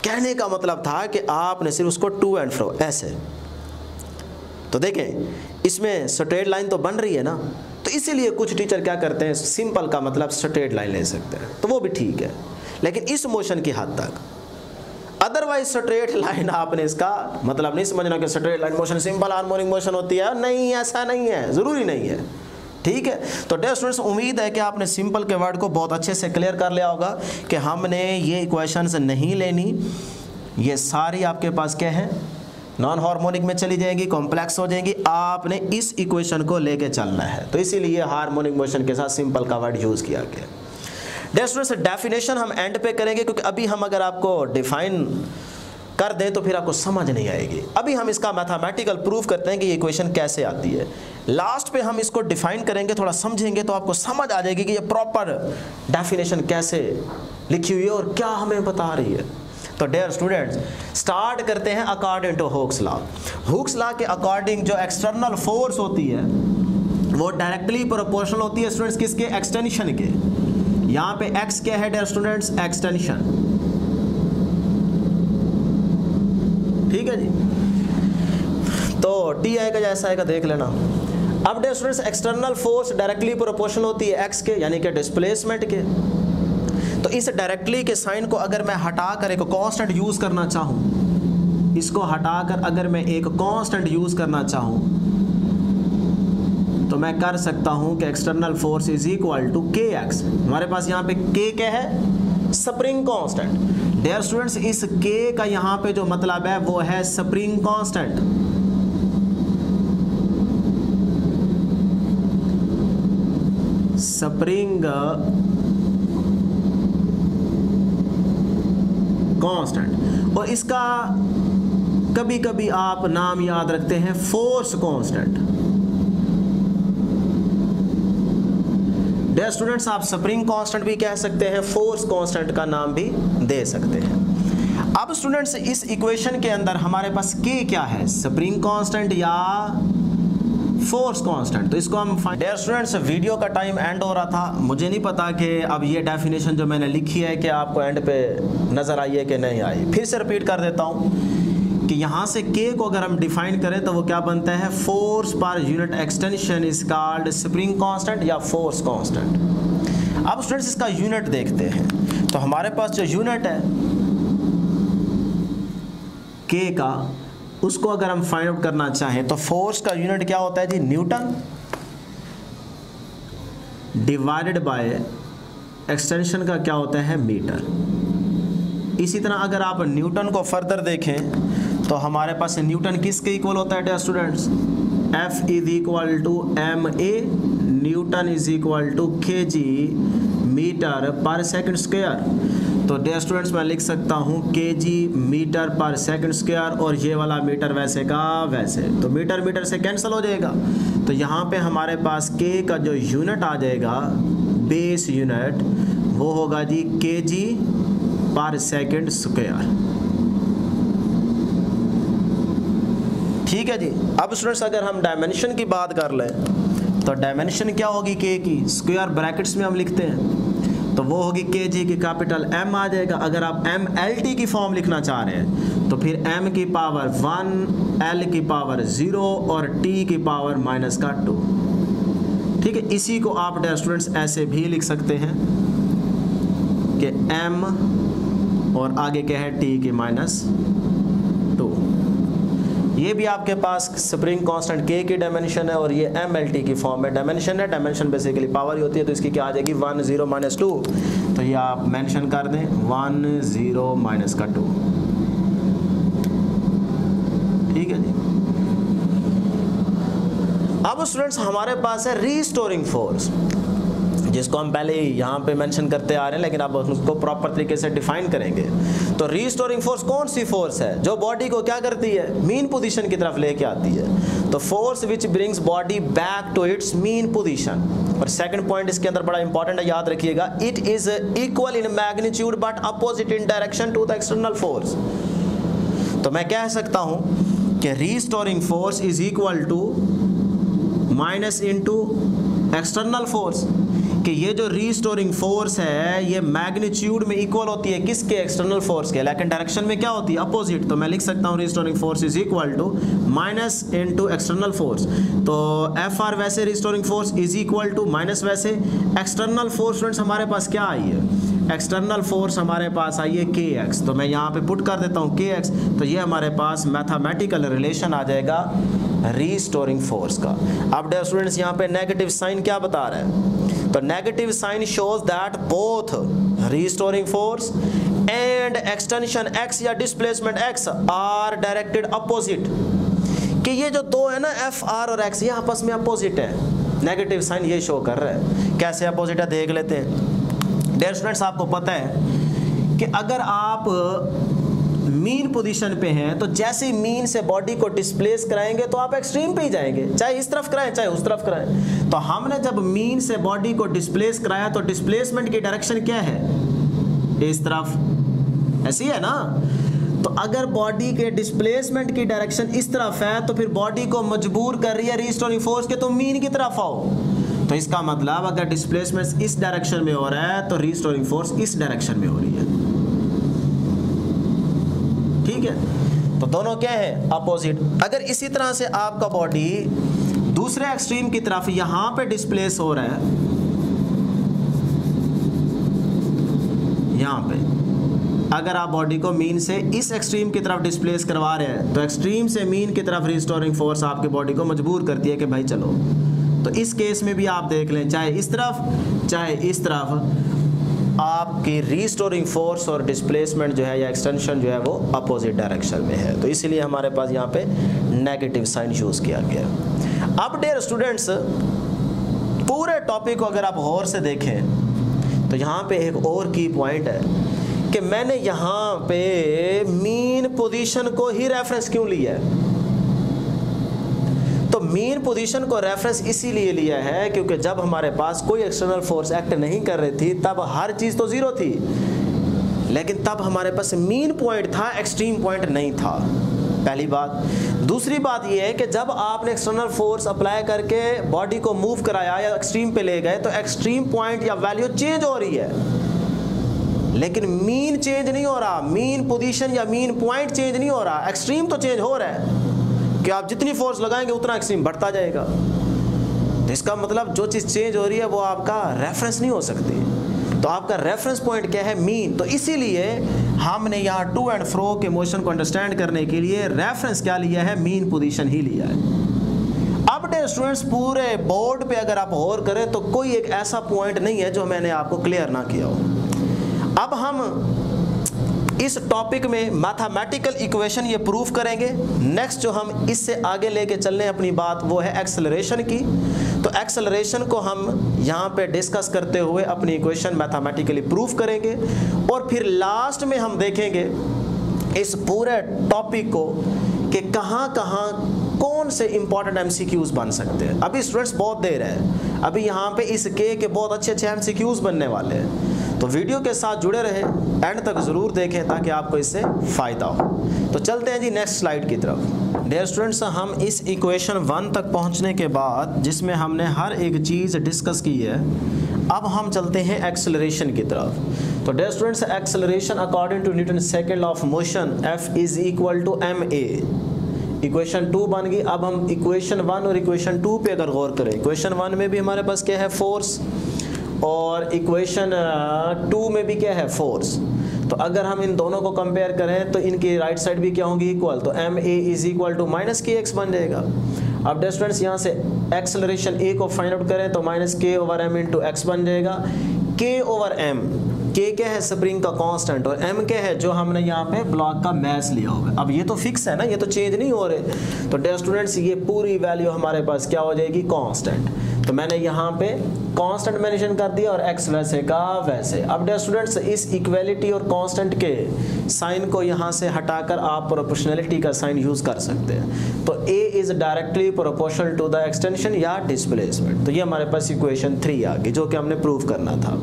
कहने का मतलब था कि आपने सिर्फ उसको टू एंड फ्रो ऐसे, तो देखें इसमें स्ट्रेट लाइन तो बन रही है ना, तो इसीलिए कुछ टीचर क्या करते हैं, सिंपल का मतलब स्ट्रेट लाइन ले सकते हैं, तो वो भी ठीक है, लेकिन इस मोशन की हद तक। अदरवाइज स्ट्रेट लाइन आपने इसका मतलब नहीं समझना कि straight line motion simple harmonic motion होती है, नहीं, ऐसा नहीं है, ज़रूरी नहीं है। ठीक है, तो डियर स्टूडेंट्स, उम्मीद है कि आपने सिंपल के वर्ड को बहुत अच्छे से क्लियर कर लिया होगा कि हमने ये इक्वेशंस नहीं लेनी, ये सारी आपके पास क्या है, नॉन हार्मोनिक में चली जाएगी, कॉम्प्लेक्स हो जाएंगी, आपने इस इक्वेशन को लेके चलना है। तो इसीलिए हार्मोनिक मोशन के साथ सिंपल का वर्ड यूज़ किया गया। डियर स्टूडेंट्स, डेफिनेशन हम एंड पे करेंगे, क्योंकि अभी हम अगर आपको डिफाइन कर दें तो फिर आपको समझ नहीं आएगी। अभी हम इसका मैथमेटिकल प्रूफ करते हैं कि ये इक्वेशन कैसे आती है। लास्ट पे हम इसको डिफाइन करेंगे, थोड़ा समझेंगे तो आपको समझ आ जाएगी कि ये प्रॉपर डेफिनेशन कैसे लिखी हुई है और क्या हमें बता रही है। तो डियर स्टूडेंट्स, स्टार्ट करते हैं according to Hooke's law. Hooke's law के अकॉर्डिंग जो एक्सटर्नल फोर्स होती है वो डायरेक्टली प्रोपोर्शनल होती है स्टूडेंट्स किसके, एक्सटेंशन के। यहाँ पे x क्या है डियर स्टूडेंट्स, एक्सटेंशन, ठीक है जी। तो t आएगा जैसा आएगा देख लेना। अब dear students, external force directly proportional होती है x के, यानी कि डिस्प्लेसमेंट के। तो इस डायरेक्टली के साइन को अगर मैं हटाकर एक कांस्टेंट यूज करना चाहूं, इसको हटाकर अगर मैं एक कांस्टेंट यूज करना चाहूं, तो मैं कर सकता हूं कि external force is equal to kx। हमारे पास यहाँ पे k क्या है, स्प्रिंग कांस्टेंट। डियर स्टूडेंट्स, इस k का यहाँ पे जो मतलब है वो है स्प्रिंग कांस्टेंट। स्प्रिंग कांस्टेंट, और इसका कभी कभी आप नाम याद रखते हैं फोर्स कांस्टेंट। डियर स्टूडेंट्स, आप स्प्रिंग कांस्टेंट भी कह सकते हैं, फोर्स कांस्टेंट का नाम भी दे सकते हैं। अब स्टूडेंट्स, इस इक्वेशन के अंदर हमारे पास k क्या है, स्प्रिंग कांस्टेंट या फोर्स कांस्टेंट, तो इसको हम डियर स्टूडेंट्स, वीडियो का टाइम एंड हो रहा था, मुझे नहीं पता कि अब ये डेफिनेशन जो मैंने लिखी है कि आपको एंड पे नज़र आई है कि नहीं आई। फिर से रिपीट कर देता हूँ कि यहाँ से k को अगर हम डिफाइन करें तो वो क्या बनता है, force per unit extension is called spring constant या फोर्स कांस्टेंट। अब स्टूडेंट्स, इसका यूनिट देखते हैं। तो हमारे पास जो यूनिट है k का, उसको अगर हम फाइंड आउट करना चाहें तो फोर्स का यूनिट क्या होता है जी, न्यूटन डिवाइडेड बाय एक्सटेंशन का क्या होता है, मीटर। इसी तरह अगर आप न्यूटन को फर्दर देखें तो हमारे पास न्यूटन किसके इक्वल होता है dear students, F is equal to ma, newton is equal to kg metre per second square. तो डियर स्टूडेंट्स, मैं लिख सकता हूँ kg metre per second square, और ये वाला मीटर वैसे का वैसे, तो मीटर मीटर से कैंसिल हो जाएगा। तो यहाँ पे हमारे पास k का जो यूनिट आ जाएगा, बेस यूनिट, वो होगा जी kg पर सेकंड स्क्वायर। ठीक है जी। अब स्टूडेंट्स अगर हम डायमेंशन की बात कर लें तो डायमेंशन क्या होगी के की, स्क्वायर ब्रैकेट्स में हम लिखते हैं तो वो होगी के जी की कैपिटल एम आ जाएगा। अगर आप एम एल टी की फॉर्म लिखना चाह रहे हैं तो फिर एम की पावर 1, एल की पावर 0 और टी की पावर -2। ठीक है, इसी को आप स्टूडेंट्स ऐसे भी लिख सकते हैं कि एम और आगे क्या है टी की -2। ये भी आपके पास स्प्रिंग कांस्टेंट के की डायमेंशन है और ये एम एल टी की फॉर्म में डायमेंशन है। डायमेंशन बेसिकली पावर ही होती है, तो इसकी क्या आ जाएगी 1 0 -2। तो ये आप मेंशन कर दें 1 0 -2। ठीक है जी। अब स्टूडेंट्स हमारे पास है रीस्टोरिंग फोर्स, जिसको हम पहले यहाँ पे मेंशन करते आ रहे हैं, लेकिन अब उसको प्रॉपर तरीके से डिफाइन करेंगे। तो रीस्टोरिंग फोर्स कौन सी फोर्स है जो बॉडी को क्या करती है, मीन पोजीशन की तरफ लेके आती है। तो force which brings body back to its mean position. और सेकंड पॉइंट इसके अंदर बड़ा इंपॉर्टेंट है, याद रखिएगा, it is equal in magnitude but opposite in direction to the external force. तो मैं कह सकता हूँ कि restoring force is equal to minus into external force, कि ये जो रीस्टोरिंग फोर्स है ये मैग्नीट्यूड में इक्वल होती है किसके, एक्सटर्नल फोर्स के, लेकिन डायरेक्शन में क्या होती है, अपोजिट। तो मैं लिख सकता हूँ restoring force is equal to minus into external force. तो एफ आर वैसे restoring force is equal to minus वैसे एक्सटर्नल फोर्स। स्टूडेंट्स हमारे पास क्या आई है, एक्सटर्नल फोर्स हमारे पास आई है के एक्स। तो मैं यहाँ पे पुट कर देता हूँ के एक्स, तो ये हमारे पास मैथमेटिकल रिलेशन आ जाएगा रीस्टोरिंग फोर्स का। अब स्टूडेंट्स यहाँ पे नेगेटिव साइन क्या बता रहा है, तो negative sign shows that both restoring force and extension x या displacement x are directed opposite, कि ये जो दो है ना एफ आर और एक्स, ये आपस में अपोजिट है। नेगेटिव साइन ये शो कर रहा है। कैसे अपोजिट है देख लेते हैं। डियर स्टूडेंट्स आपको पता है कि अगर आप मीन पोजीशन पे हैं तो जैसे ही मीन से बॉडी को डिस्प्लेस कराएंगे तो आप एक्सट्रीम पे ही जाएंगे, चाहे इस तरफ कराएं चाहे उस तरफ कराएं। तो हमने जब मीन से बॉडी को डिस्प्लेस कराया तो डिस्प्लेसमेंट की डायरेक्शन क्या है, इस तरफ, ऐसी है ना। तो अगर बॉडी के डिस्प्लेसमेंट की डायरेक्शन इस तरफ है तो फिर बॉडी को मजबूर कर रही है रीस्टोरिंग फोर्स के तुम मीन की तरफ आओ। तो इसका मतलब अगर डिस्प्लेसमेंट इस डायरेक्शन में हो रहा है तो रीस्टोरिंग फोर्स इस डायरेक्शन में हो रही है। ठीक है, तो दोनों क्या है, अपोजिट। अगर इसी तरह से आपका बॉडी दूसरे एक्सट्रीम की तरफ यहां पे डिस्प्लेस हो रहा है, यहां पे अगर आप बॉडी को मीन से इस एक्सट्रीम की तरफ डिस्प्लेस करवा रहे हैं तो एक्सट्रीम से मीन की तरफ रिस्टोरिंग फोर्स आपकी बॉडी को मजबूर करती है कि भाई चलो। तो इस केस में भी आप देख लें, चाहे इस तरफ चाहे इस तरफ, आपकी रीस्टोरिंग फोर्स और डिस्प्लेसमेंट जो है या एक्सटेंशन जो है वो अपोजिट डायरेक्शन में है। तो इसीलिए हमारे पास यहाँ पे नेगेटिव साइन यूज किया गया। अब डियर स्टूडेंट्स पूरे टॉपिक को अगर आप गौर से देखें तो यहाँ पे एक और की पॉइंट है कि मैंने यहाँ पे मीन पोजीशन को ही रेफरेंस क्यों लिया है। तो मीन पोजीशन को रेफरेंस इसीलिए लिया है क्योंकि जब हमारे पास कोई एक्सटर्नल फोर्स एक्ट नहीं कर रही थी तब हर चीज़ तो ज़ीरो थी, लेकिन तब हमारे पास मीन पॉइंट था, एक्सट्रीम पॉइंट नहीं था, पहली बात। दूसरी बात यह है कि जब आपने एक्सटर्नल फोर्स अप्लाई करके बॉडी को मूव कराया या एक्सट्रीम पे ले गए तो एक्सट्रीम पॉइंट या वैल्यू चेंज हो रही है, लेकिन मीन चेंज नहीं हो रहा। मीन पोजीशन या मीन पॉइंट चेंज नहीं हो रहा, एक्सट्रीम तो चेंज हो रहा है कि आप जितनी फोर्स लगाएंगे उतना एक्सट्रीम बढ़ता जाएगा। तो इसका मतलब जो चीज़ चेंज हो रही है वो आपका रेफरेंस नहीं हो सकती। तो आपका रेफरेंस पॉइंट क्या है, मीन। तो इसीलिए हमने यहाँ टू एंड फ्रो के मोशन को अंडरस्टैंड करने के लिए रेफरेंस क्या लिया है, मीन पोजीशन ही लिया है। अब डे स्टूडेंट्स पूरे बोर्ड पे अगर आप गौर करें तो कोई एक ऐसा पॉइंट नहीं है जो मैंने आपको क्लियर ना किया हो। अब हम इस टॉपिक में मैथमेटिकल इक्वेशन ये प्रूफ करेंगे। नेक्स्ट जो हम इससे आगे लेके चलने अपनी बात वो है एक्सेलरेशन की। तो एक्सेलरेशन को हम यहाँ पे डिस्कस करते हुए अपनी इक्वेशन मैथमेटिकली प्रूफ करेंगे और फिर लास्ट में हम देखेंगे इस पूरे टॉपिक को कि कहाँ कहाँ कौन से इंपॉर्टेंट एमसीक्यूज बन सकते हैं। अभी स्टूडेंट्स बहुत देर है, अभी यहाँ पे इस के बहुत अच्छे अच्छे एमसीक्यूज बनने वाले हैं। तो वीडियो के साथ जुड़े रहे, एंड तक ज़रूर देखें ताकि आपको इससे फ़ायदा हो। तो चलते हैं जी नेक्स्ट स्लाइड की तरफ। डियर स्टूडेंट्स, हम इस इक्वेशन 1 तक पहुंचने के बाद जिसमें हमने हर एक चीज़ डिस्कस की है, अब हम चलते हैं एक्सेलरेशन की तरफ। तो dear students, acceleration according to Newton second law of motion F is equal to ma। Equation 2 बन गई। अब हम इक्वेशन 1 और इक्वेशन 2 पे अगर गौर करें, इक्वेशन 1 में भी हमारे पास क्या है, फोर्स, और इक्वेशन 2 में भी क्या है, फोर्स। तो अगर हम इन दोनों को कंपेयर करें तो इनकी राइट साइड भी क्या होंगी, इक्वल। तो ma is equal to minus kx बन जाएगा। अब डियर स्टूडेंट्स, यहाँ से एक्सेलरेशन a को फाइंड आउट करें तो minus k over m into x बन जाएगा। k ओवर m, k क्या है, स्प्रिंग का कांस्टेंट, और m क्या है, जो हमने यहाँ पे ब्लॉक का मैस लिया होगा। अब ये तो फिक्स है ना, ये तो चेंज नहीं हो रहे। तो डियर स्टूडेंट्स, ये पूरी वैल्यू हमारे पास क्या हो जाएगी, कांस्टेंट। तो मैंने यहाँ पे कांस्टेंट मेंशन कर दिया और x वैसे का वैसे। अब डियर स्टूडेंट्स, इस इक्वलिटी और कांस्टेंट के साइन को यहाँ से हटाकर आप प्रोपोर्शनलिटी का साइन यूज कर सकते हैं। तो a is directly proportional to the extension या डिस्प्लेसमेंट। तो ये हमारे पास इक्वेशन 3 आ गई, जो कि हमने प्रूव करना था।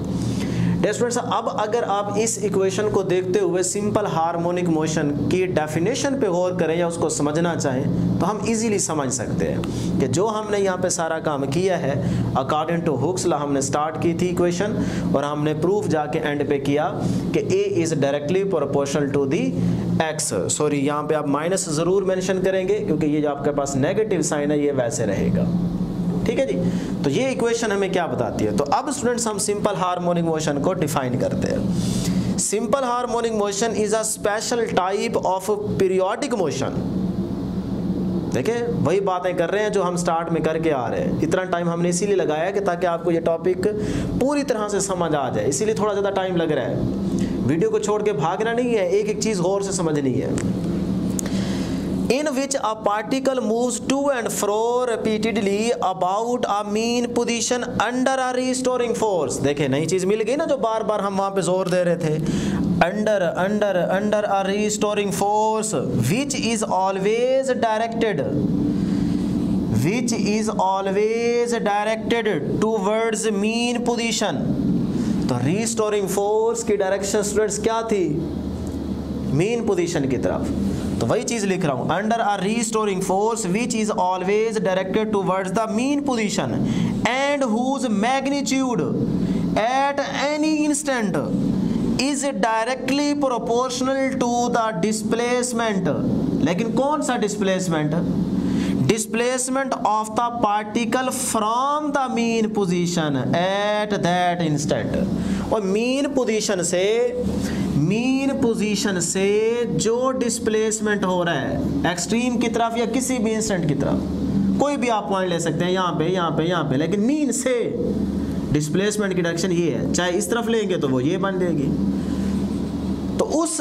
डियर स्टूडेंट्स, अब अगर आप इस इक्वेशन को देखते हुए सिंपल हार्मोनिक मोशन की डेफिनेशन पे गौर करें या उसको समझना चाहें, तो हम इजीली समझ सकते हैं कि जो हमने यहाँ पे सारा काम किया है अकॉर्डिंग टू हुक्स लॉ हमने स्टार्ट की थी इक्वेशन, और हमने प्रूफ जाके एंड पे किया कि a is directly proportional to the x। Sorry, यहाँ पे आप माइनस ज़रूर मेंशन करेंगे क्योंकि ये जो आपके पास नेगेटिव साइन है ये वैसे रहेगा। ठीक है जी। तो ये इक्वेशन हमें क्या बताती है। तो अब स्टूडेंट्स, हम सिंपल हार्मोनिक मोशन को डिफाइन करते हैं। Simple harmonic motion is a special type of periodic motion. देखिए, वही बातें कर रहे हैं जो हम स्टार्ट में करके आ रहे हैं। इतना टाइम हमने इसीलिए लगाया कि ताकि आपको ये टॉपिक पूरी तरह से समझ आ जाए, इसीलिए थोड़ा ज़्यादा टाइम लग रहा है। वीडियो को छोड़ के भागना नहीं है, एक एक चीज़ गौर से समझनी है। In which a particle moves to and fro repeatedly about a mean position under a restoring force। देखें, नई चीज मिल गई ना, जो बार बार हम वहां पे जोर दे रहे थे। under a restoring force which is always directed towards mean position। तो restoring force की डायरेक्शन स्टूडेंट्स क्या थी, मीन पोजीशन की तरफ। तो वही चीज लिख रहा हूं, under a restoring force which is always directed towards the mean position and whose magnitude at any instant is directly proportional to the displacement. लेकिन कौन सा displacement, displacement of the particle from the mean position at that instant. और mean position से जो displacement हो रहा है extreme की तरफ या किसी भी इंस्टेंट की तरफ, कोई भी आप पॉइंट ले सकते हैं, यहाँ पे, लेकिन मीन से डिस्प्लेसमेंट की डायरेक्शन ये है। चाहे इस तरफ लेंगे तो वो ये बन जाएगी। तो उस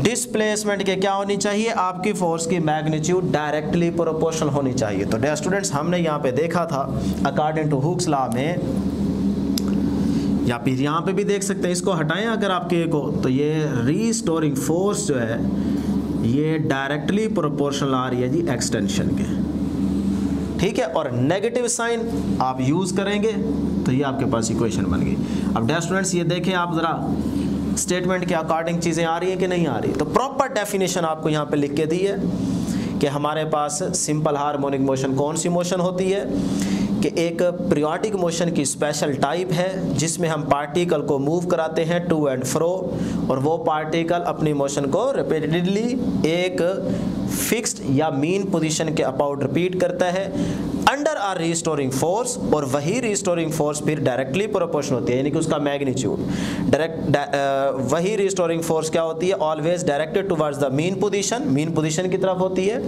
डिस्प्लेसमेंट के क्या होनी चाहिए, आपकी फोर्स की मैग्नीट्यूड डायरेक्टली प्रोपोर्शनल होनी चाहिए। तो डियर स्टूडेंट्स, हमने यहाँ पे देखा था अकॉर्डिंग टू हुक्स लॉ में, या फिर यहाँ पे भी देख सकते हैं, इसको हटाएं अगर आपके को, तो ये रीस्टोरिंग फोर्स जो है ये डायरेक्टली प्रोपोर्शनल आ रही है जी एक्सटेंशन के। ठीक है, और नेगेटिव साइन आप यूज करेंगे तो ये आपके पास इक्वेशन बन गई। अब डियर स्टूडेंट्स, ये देखें आप जरा स्टेटमेंट के अकॉर्डिंग चीज़ें आ रही हैं कि नहीं आ रही। तो प्रॉपर डेफिनेशन आपको यहाँ पे लिख के दी है कि हमारे पास सिंपल हार्मोनिक मोशन कौन सी मोशन होती है, कि एक पीरियोडिक मोशन की स्पेशल टाइप है जिसमें हम पार्टिकल को मूव कराते हैं टू एंड फ्रो, और वो पार्टिकल अपनी मोशन को रिपीटेडली एक फिक्स्ड या मीन पोजीशन के अबाउट रिपीट करता है अंडर आर रिस्टोरिंग फोर्स, और वही रिस्टोरिंग फोर्स फिर डायरेक्टली प्रोपोर्शनल होती है, यानी कि उसका मैग्नीट्यूड वही रिस्टोरिंग फोर्स क्या होती है, always directed towards the mean position की तरफ होती है,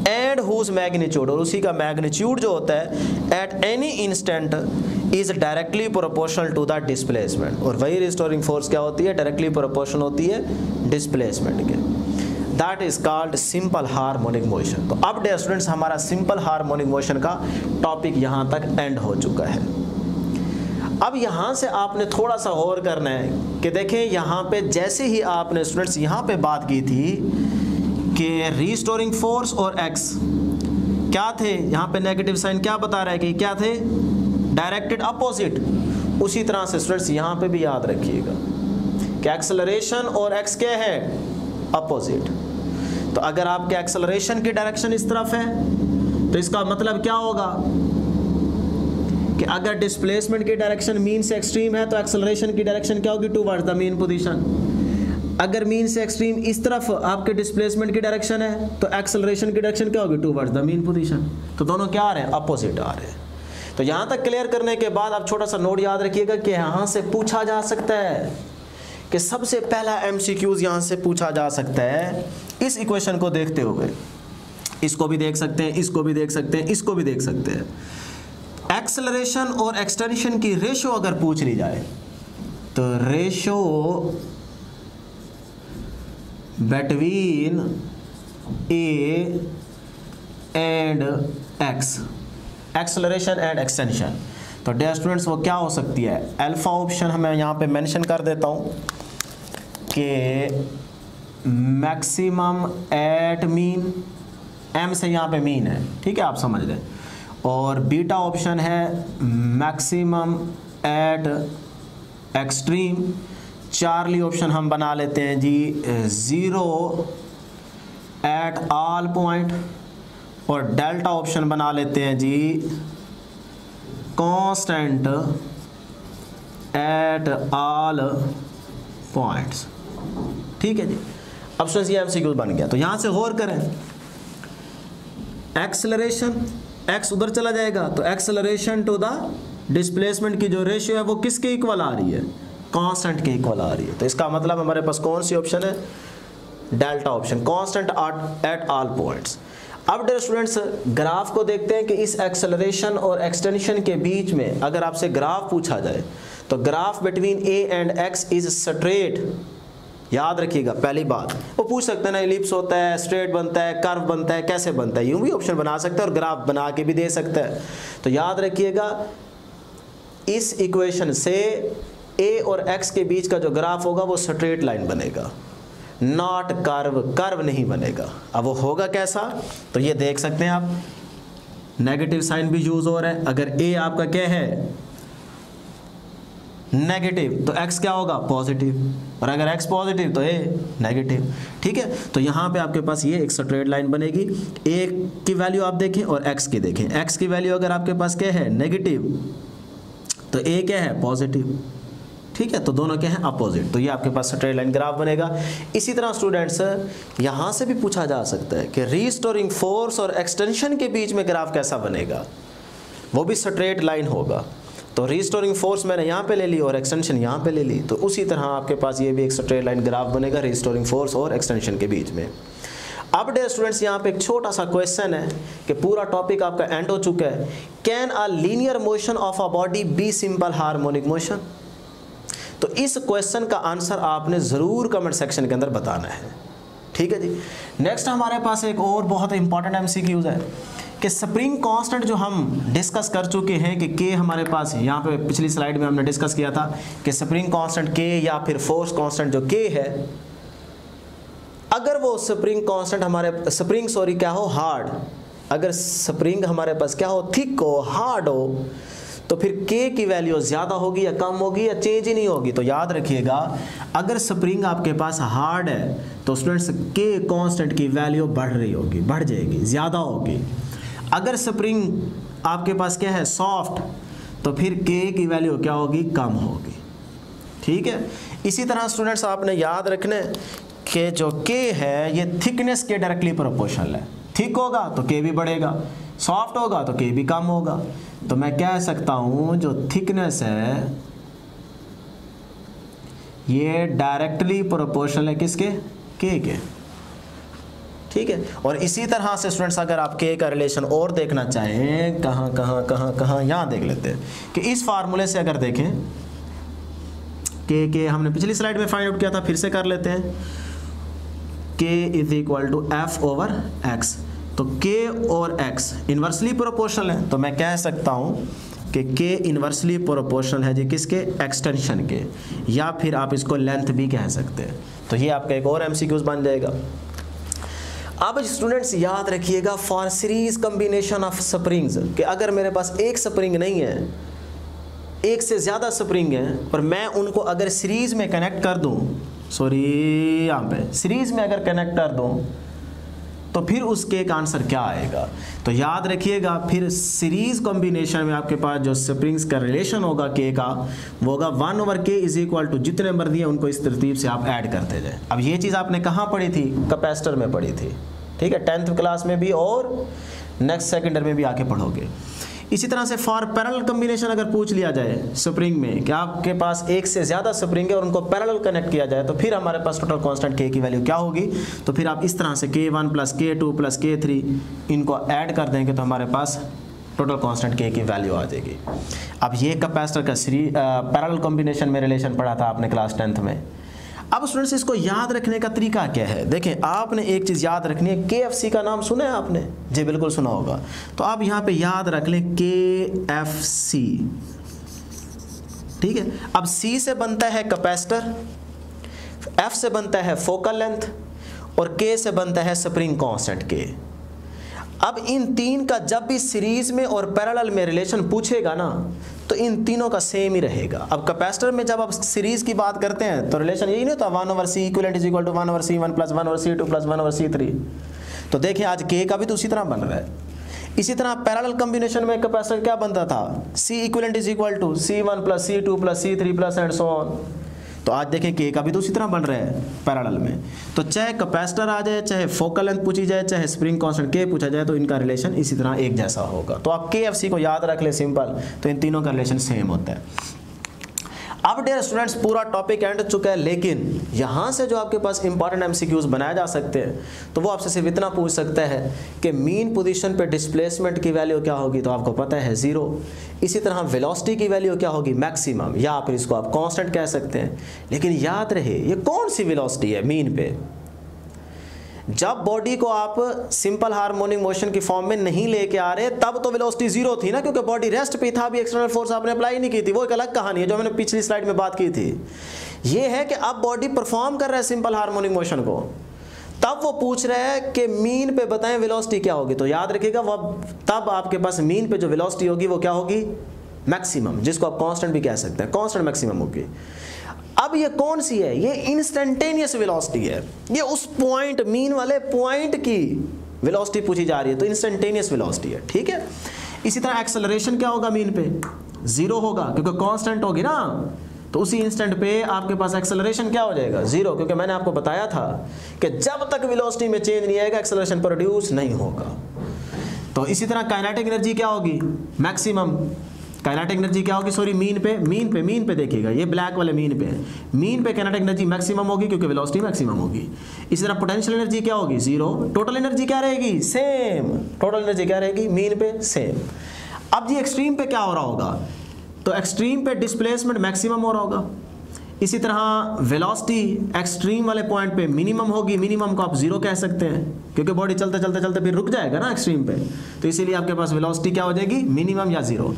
एंड हुज मैग्नीट्यूड, और उसी का मैग्नीट्यूड जो होता है at any instant is directly proportional to the displacement, और वही रिस्टोरिंग फोर्स क्या होती है, डायरेक्टली प्रोपोर्शनल होती है डिस्प्लेसमेंट के। That is called simple harmonic motion. तो अब डियर स्टूडेंट्स, हमारा सिंपल हार्मोनिक मोशन का टॉपिक यहाँ तक एंड हो चुका है। अब यहाँ से आपने थोड़ा सा गौर करना है कि देखें, यहाँ पे जैसे ही आपने स्टूडेंट्स यहाँ पे बात की थी कि रिस्टोरिंग फोर्स और एक्स क्या थे, यहाँ पे नेगेटिव साइन क्या बता रहा है कि क्या थे, डायरेक्टेड अपोजिट। उसी तरह से स्टूडेंट्स यहाँ पे भी याद रखिएगा कि एक्सेलरेशन और एक्स क्या है, अपोजिट। तो अगर आपके एक्सेलरेशन की डायरेक्शन इस तरफ है तो इसका मतलब क्या होगा कि अगर डिस्प्लेसमेंट की डायरेक्शन मीन से एक्सट्रीम है तो एक्सेलरेशन की डायरेक्शन क्या होगी, टुवर्ड्स द मीन पोजीशन। अगर मीन से एक्सट्रीम इस तरफ आपके डिस्प्लेसमेंट की डायरेक्शन है तो एक्सेलरेशन की डायरेक्शन क्या होगी, टुवर्ड्स द मीन पोजीशन। तो दोनों क्या आ रहे हैं, अपोजिट आ रहे हैं। तो यहाँ तक क्लियर करने के बाद आप छोटा सा नोट याद रखिएगा कि यहाँ से पूछा जा सकता है कि सबसे पहला एमसीक्यूज यहाँ से पूछा जा सकता है इस इक्वेशन को देखते हुए। इसको भी देख सकते हैं, इसको भी देख सकते हैं, इसको भी देख सकते हैं। एक्सेलरेशन और एक्सटेंशन की रेशो अगर पूछ ली जाए तो ratio between A and x, acceleration and extension, तो डियर स्टूडेंट्स वो क्या हो सकती है। अल्फा ऑप्शन हमें यहाँ पे मेंशन कर देता हूँ कि मैक्सिमम एट मीन, एम से यहाँ पे मीन है, ठीक है आप समझ लें। और बीटा ऑप्शन है maximum eight extreme. Charlie option हम बना लेते हैं जी 0 एट ऑल पॉइंट। और डेल्टा ऑप्शन बना लेते हैं जी कांस्टेंट एट ऑल पॉइंट्स, ठीक है जी। अब स्टूडेंट्स ये एमसीक्यू बन गया। तो यहाँ से गौर करें, एक्सेलरेशन एक्स उधर चला जाएगा तो एक्सेलरेशन टू द डिस्प्लेसमेंट की जो रेशियो है वो किसके इक्वल आ रही है, कांस्टेंट के इक्वल आ रही है। तो इसका मतलब हमारे पास कौन सी ऑप्शन है, delta option, constant at all points. अब डियर स्टूडेंट्स ग्राफ को देखते हैं कि इस एक्सेलरेशन और एक्सटेंशन के बीच में अगर आपसे ग्राफ पूछा जाए तो graph between A and x is straight. याद रखिएगा पहली बात, वो पूछ सकते हैं ना इलिप्स होता है, स्ट्रेट बनता है, कर्व बनता है, कैसे बनता है, यूं भी ऑप्शन बना सकता है और ग्राफ बना के भी दे सकता है। तो याद रखिएगा इस इक्वेशन से ए और एक्स के बीच का जो ग्राफ होगा वो स्ट्रेट लाइन बनेगा, नॉट कर्व, कर्व नहीं बनेगा। अब वो होगा कैसा, तो ये देख सकते हैं आप, नेगेटिव साइन भी यूज हो रहा है। अगर ए आपका क्या है नेगेटिव तो x क्या होगा, पॉजिटिव, और अगर x पॉजिटिव तो a नेगेटिव, ठीक है। तो यहाँ पे आपके पास ये एक स्ट्रेट लाइन बनेगी। a की वैल्यू आप देखें और x की देखें, x की वैल्यू अगर आपके पास क्या है नेगेटिव तो a क्या है पॉजिटिव, ठीक है। तो दोनों क्या है अपोजिट। तो ये आपके पास स्ट्रेट लाइन ग्राफ बनेगा। इसी तरह स्टूडेंट्स यहाँ से भी पूछा जा सकता है कि रीस्टोरिंग फोर्स और एक्सटेंशन के बीच में ग्राफ कैसा बनेगा, वो भी स्ट्रेट लाइन होगा। तो रीस्टोरिंग फोर्स मैंने यहाँ पे ले ली और एक्सटेंशन यहाँ पे ले ली, तो उसी तरह आपके पास ये भी एक स्ट्रेट लाइन ग्राफ बनेगा रीस्टोरिंग फोर्स और एक्सटेंशन के बीच में। अब डियर स्टूडेंट्स यहाँ पे एक छोटा सा क्वेश्चन है कि पूरा टॉपिक आपका एंड हो चुका है। Can a linear motion of a body be simple harmonic motion? तो इस क्वेश्चन का आंसर आपने ज़रूर कमेंट सेक्शन के अंदर बताना है, ठीक है जी। नेक्स्ट हमारे पास एक और बहुत इंपॉर्टेंट एमसीक्यूज है कि स्प्रिंग कांस्टेंट जो हम डिस्कस कर चुके हैं कि के हमारे पास यहाँ पे पिछली स्लाइड में हमने डिस्कस किया था कि स्प्रिंग कांस्टेंट के या फिर फोर्स कांस्टेंट जो के है, अगर वो स्प्रिंग कांस्टेंट हमारे क्या हो हार्ड, अगर स्प्रिंग हमारे पास क्या हो थिक हो, हार्ड हो, तो फिर के की वैल्यू ज़्यादा होगी या कम होगी या चेंज ही नहीं होगी। तो याद रखिएगा अगर स्प्रिंग आपके पास हार्ड है तो स्टूडेंट्स के कांस्टेंट की वैल्यू बढ़ रही होगी, बढ़ जाएगी, ज़्यादा होगी। अगर स्प्रिंग आपके पास क्या है सॉफ्ट तो फिर के की वैल्यू क्या होगी, कम होगी, ठीक है। इसी तरह स्टूडेंट्स आपने याद रखना कि जो के है ये थिकनेस के डायरेक्टली प्रोपोर्शनल है। थिक होगा तो के भी बढ़ेगा, सॉफ्ट होगा तो के भी कम होगा। तो मैं कह सकता हूँ जो थिकनेस है ये डायरेक्टली प्रोपोर्शनल है किसके, के, ठीक है। और इसी तरह से स्टूडेंट्स अगर आप के का रिलेशन और देखना चाहें, कहाँ यहाँ देख लेते हैं कि इस फार्मूले से अगर देखें के हमने पिछली स्लाइड में फाइंड आउट किया था, फिर से कर लेते हैं। K is equal to F over X. तो के और एक्स इन्वर्सली प्रोपोर्शनल है, तो मैं कह सकता हूँ कि के इन्वर्सली प्रोपोर्शनल है जी किसके, एक्सटेंशन के, या फिर आप इसको लेंथ भी कह सकते हैं। तो ये आपका एक और एमसीक्यूज बन जाएगा। अब स्टूडेंट्स याद रखिएगा for series combination of springs, कि अगर मेरे पास एक स्प्रिंग नहीं है, एक से ज़्यादा स्प्रिंग है, और मैं उनको अगर सीरीज में कनेक्ट कर दूं, सॉरी यहाँ पे सीरीज में अगर कनेक्ट कर दूं तो फिर उस के का आंसर क्या आएगा? तो याद रखिएगा, फिर सीरीज कॉम्बिनेशन में आपके पास जो स्प्रिंग्स का रिलेशन होगा के का, वो होगा 1/k इज इक्वल टू जितने नंबर दिए उनको इस तरतीब से आप ऐड करते जाए। अब ये चीज़ आपने कहाँ पढ़ी थी? कैपेसिटर में पढ़ी थी, ठीक है, 10th क्लास में भी और नेक्स्ट सेकेंडर में भी आके पढ़ोगे। इसी तरह से फॉर पैरेलल कॉम्बिनेशन अगर पूछ लिया जाए स्प्रिंग में कि आपके पास एक से ज़्यादा स्प्रिंग है और उनको पैरेलल कनेक्ट किया जाए, तो फिर हमारे पास टोटल कांस्टेंट के की वैल्यू क्या होगी? तो फिर आप इस तरह से k1 + k2 + k3 इनको ऐड कर देंगे तो हमारे पास टोटल कांस्टेंट के की वैल्यू आ जाएगी। अब ये कैपेसिटर का पैरेलल कॉम्बिनेशन में रिलेशन पढ़ा था आपने क्लास 10th में। अब स्टूडेंट्स इसको याद रखने का तरीका क्या है? देखें, आपने एक चीज़ याद रखनी है, KFC का नाम सुना है आपने? जी बिल्कुल सुना होगा। तो आप यहाँ पे याद रख लें KFC, ठीक है। अब C से बनता है कैपेसिटर, F से बनता है फोकल लेंथ और K से बनता है स्प्रिंग कांस्टेंट K। अब इन तीन का जब भी सीरीज में और पैरेलल में रिलेशन पूछेगा ना, तो इन तीनों का सेम ही रहेगा। अब कैपेसिटर में जब आप सीरीज की बात करते हैं तो रिलेशन यही नहीं होता, 1/C equivalent is equal to 1/C1 + 1/C2 + 1/C3। तो देखिए आज के का भी तो उसी तरह बन रहा है। इसी तरह पैरेलल कॉम्बिनेशन में कैपेसिटर क्या बनता था? C equivalent is equal to C1 + C2 + C3 and so on. तो आज देखें के का भी तो उसी तरह बन रहा है पैरेलल में। तो चाहे कैपेसिटर आ जाए, चाहे फोकल लेंथ पूछी जाए, चाहे स्प्रिंग कांस्टेंट के पूछा जाए, तो इनका रिलेशन इसी तरह एक जैसा होगा। तो आप KFC को याद रख ले सिंपल, तो इन तीनों का रिलेशन सेम होता है। अब डियर स्टूडेंट्स पूरा टॉपिक एंड चुका है, लेकिन यहाँ से जो आपके पास इंपॉर्टेंट MCQs बनाए जा सकते हैं, तो वो आपसे सिर्फ इतना पूछ सकता है कि मीन पोजीशन पे डिस्प्लेसमेंट की वैल्यू क्या होगी, तो आपको पता है 0। इसी तरह वेलोसिटी की वैल्यू क्या होगी? मैक्सिमम, या फिर इसको आप कांस्टेंट कह सकते हैं। लेकिन याद रहे ये कौन सी वेलोसिटी है मीन पे? जब बॉडी को आप सिंपल हार्मोनिक मोशन की फॉर्म में नहीं लेके आ रहे, तब तो वेलोसिटी 0 थी ना, क्योंकि बॉडी रेस्ट पे था, भी एक्सटर्नल फोर्स आपने अप्लाई नहीं की थी। वो एक अलग कहानी है जो मैंने पिछली स्लाइड में बात की थी। ये है कि अब बॉडी परफॉर्म कर रहा है सिंपल हार्मोनिक मोशन को, तब वो पूछ रहा है कि मीन पे बताएं वेलोसिटी क्या होगी। तो याद रखिएगा वो तब आपके पास मीन पे जो वेलोसिटी होगी वो क्या होगी? मैक्सिमम, जिसको आप कांस्टेंट भी कह सकते हैं, कांस्टेंट मैक्सिमम होगी। अब ये कौन सी है? ये इंस्टेंटेनियस वेलोसिटी है। ये उस पॉइंट, मीन वाले पॉइंट की वेलोसिटी पूछी जा रही है, तो इंस्टेंटेनियस वेलोसिटी है, ठीक है। इसी तरह एक्सेलरेशन क्या होगा? मीन पे 0 होगा, क्योंकि कांस्टेंट होगी ना, तो उसी इंस्टेंट पे आपके पास एक्सेलरेशन क्या हो जाएगा? 0, क्योंकि मैंने आपको बताया था कि जब तक वेलोसिटी में चेंज नहीं आएगा एक्सेलरेशन प्रोड्यूस नहीं होगा। तो इसी तरह काइनेटिक एनर्जी क्या होगी? मैक्सिमम। काइनेटिक एनर्जी क्या होगी? सॉरी, मीन पे देखिएगा, ये ब्लैक वाले मीन पे काइनेटिक एनर्जी मैक्सिमम होगी, क्योंकि वेलोसिटी मैक्सिमम होगी। इसी तरह पोटेंशियल एनर्जी क्या होगी? 0। टोटल एनर्जी क्या रहेगी? सेम। टोटल एनर्जी क्या रहेगी मीन पे? सेम। अब जी एक्सट्रीम पे क्या हो रहा होगा? तो एक्सट्रीम पे डिस्प्लेसमेंट मैक्सिमम हो रहा होगा। इसी तरह वेलोसिटी एक्सट्रीम वाले पॉइंट पे मिनिमम होगी। मिनिमम को आप 0 कह सकते हैं, क्योंकि बॉडी चलते चलते फिर रुक जाएगा ना एक्सट्रीम पे, तो इसीलिए आपके पास वेलोसिटी क्या हो जाएगी? मिनिमम या 0।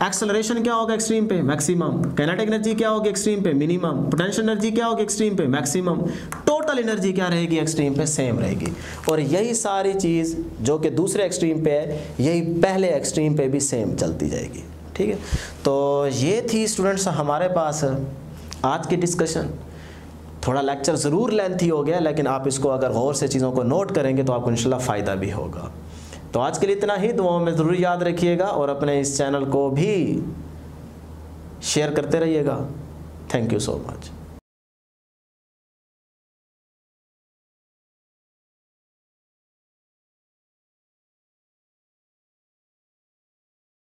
एक्सेलरेशन क्या होगा एक्सट्रीम पे? मैक्सिमम। काइनेटिक एनर्जी क्या होगी एक्सट्रीम पे? मिनिमम। पोटेंशियल एनर्जी क्या होगी एक्सट्रीम पे? मैक्सिमम। टोटल एनर्जी क्या रहेगी एक्सट्रीम पे? सेम रहेगी। और यही सारी चीज़ जो कि दूसरे एक्सट्रीम पे है, यही पहले एक्सट्रीम पे भी सेम चलती जाएगी, ठीक है। तो ये थी स्टूडेंट्स हमारे पास आज की डिस्कशन। थोड़ा लेक्चर ज़रूर लेंथी हो गया, लेकिन आप इसको अगर गौर से चीज़ों को नोट करेंगे तो आपको इंशाल्लाह फ़ायदा भी होगा। तो आज के लिए इतना ही। दुआओं में ज़रूर याद रखिएगा और अपने इस चैनल को भी शेयर करते रहिएगा। Thank you so much.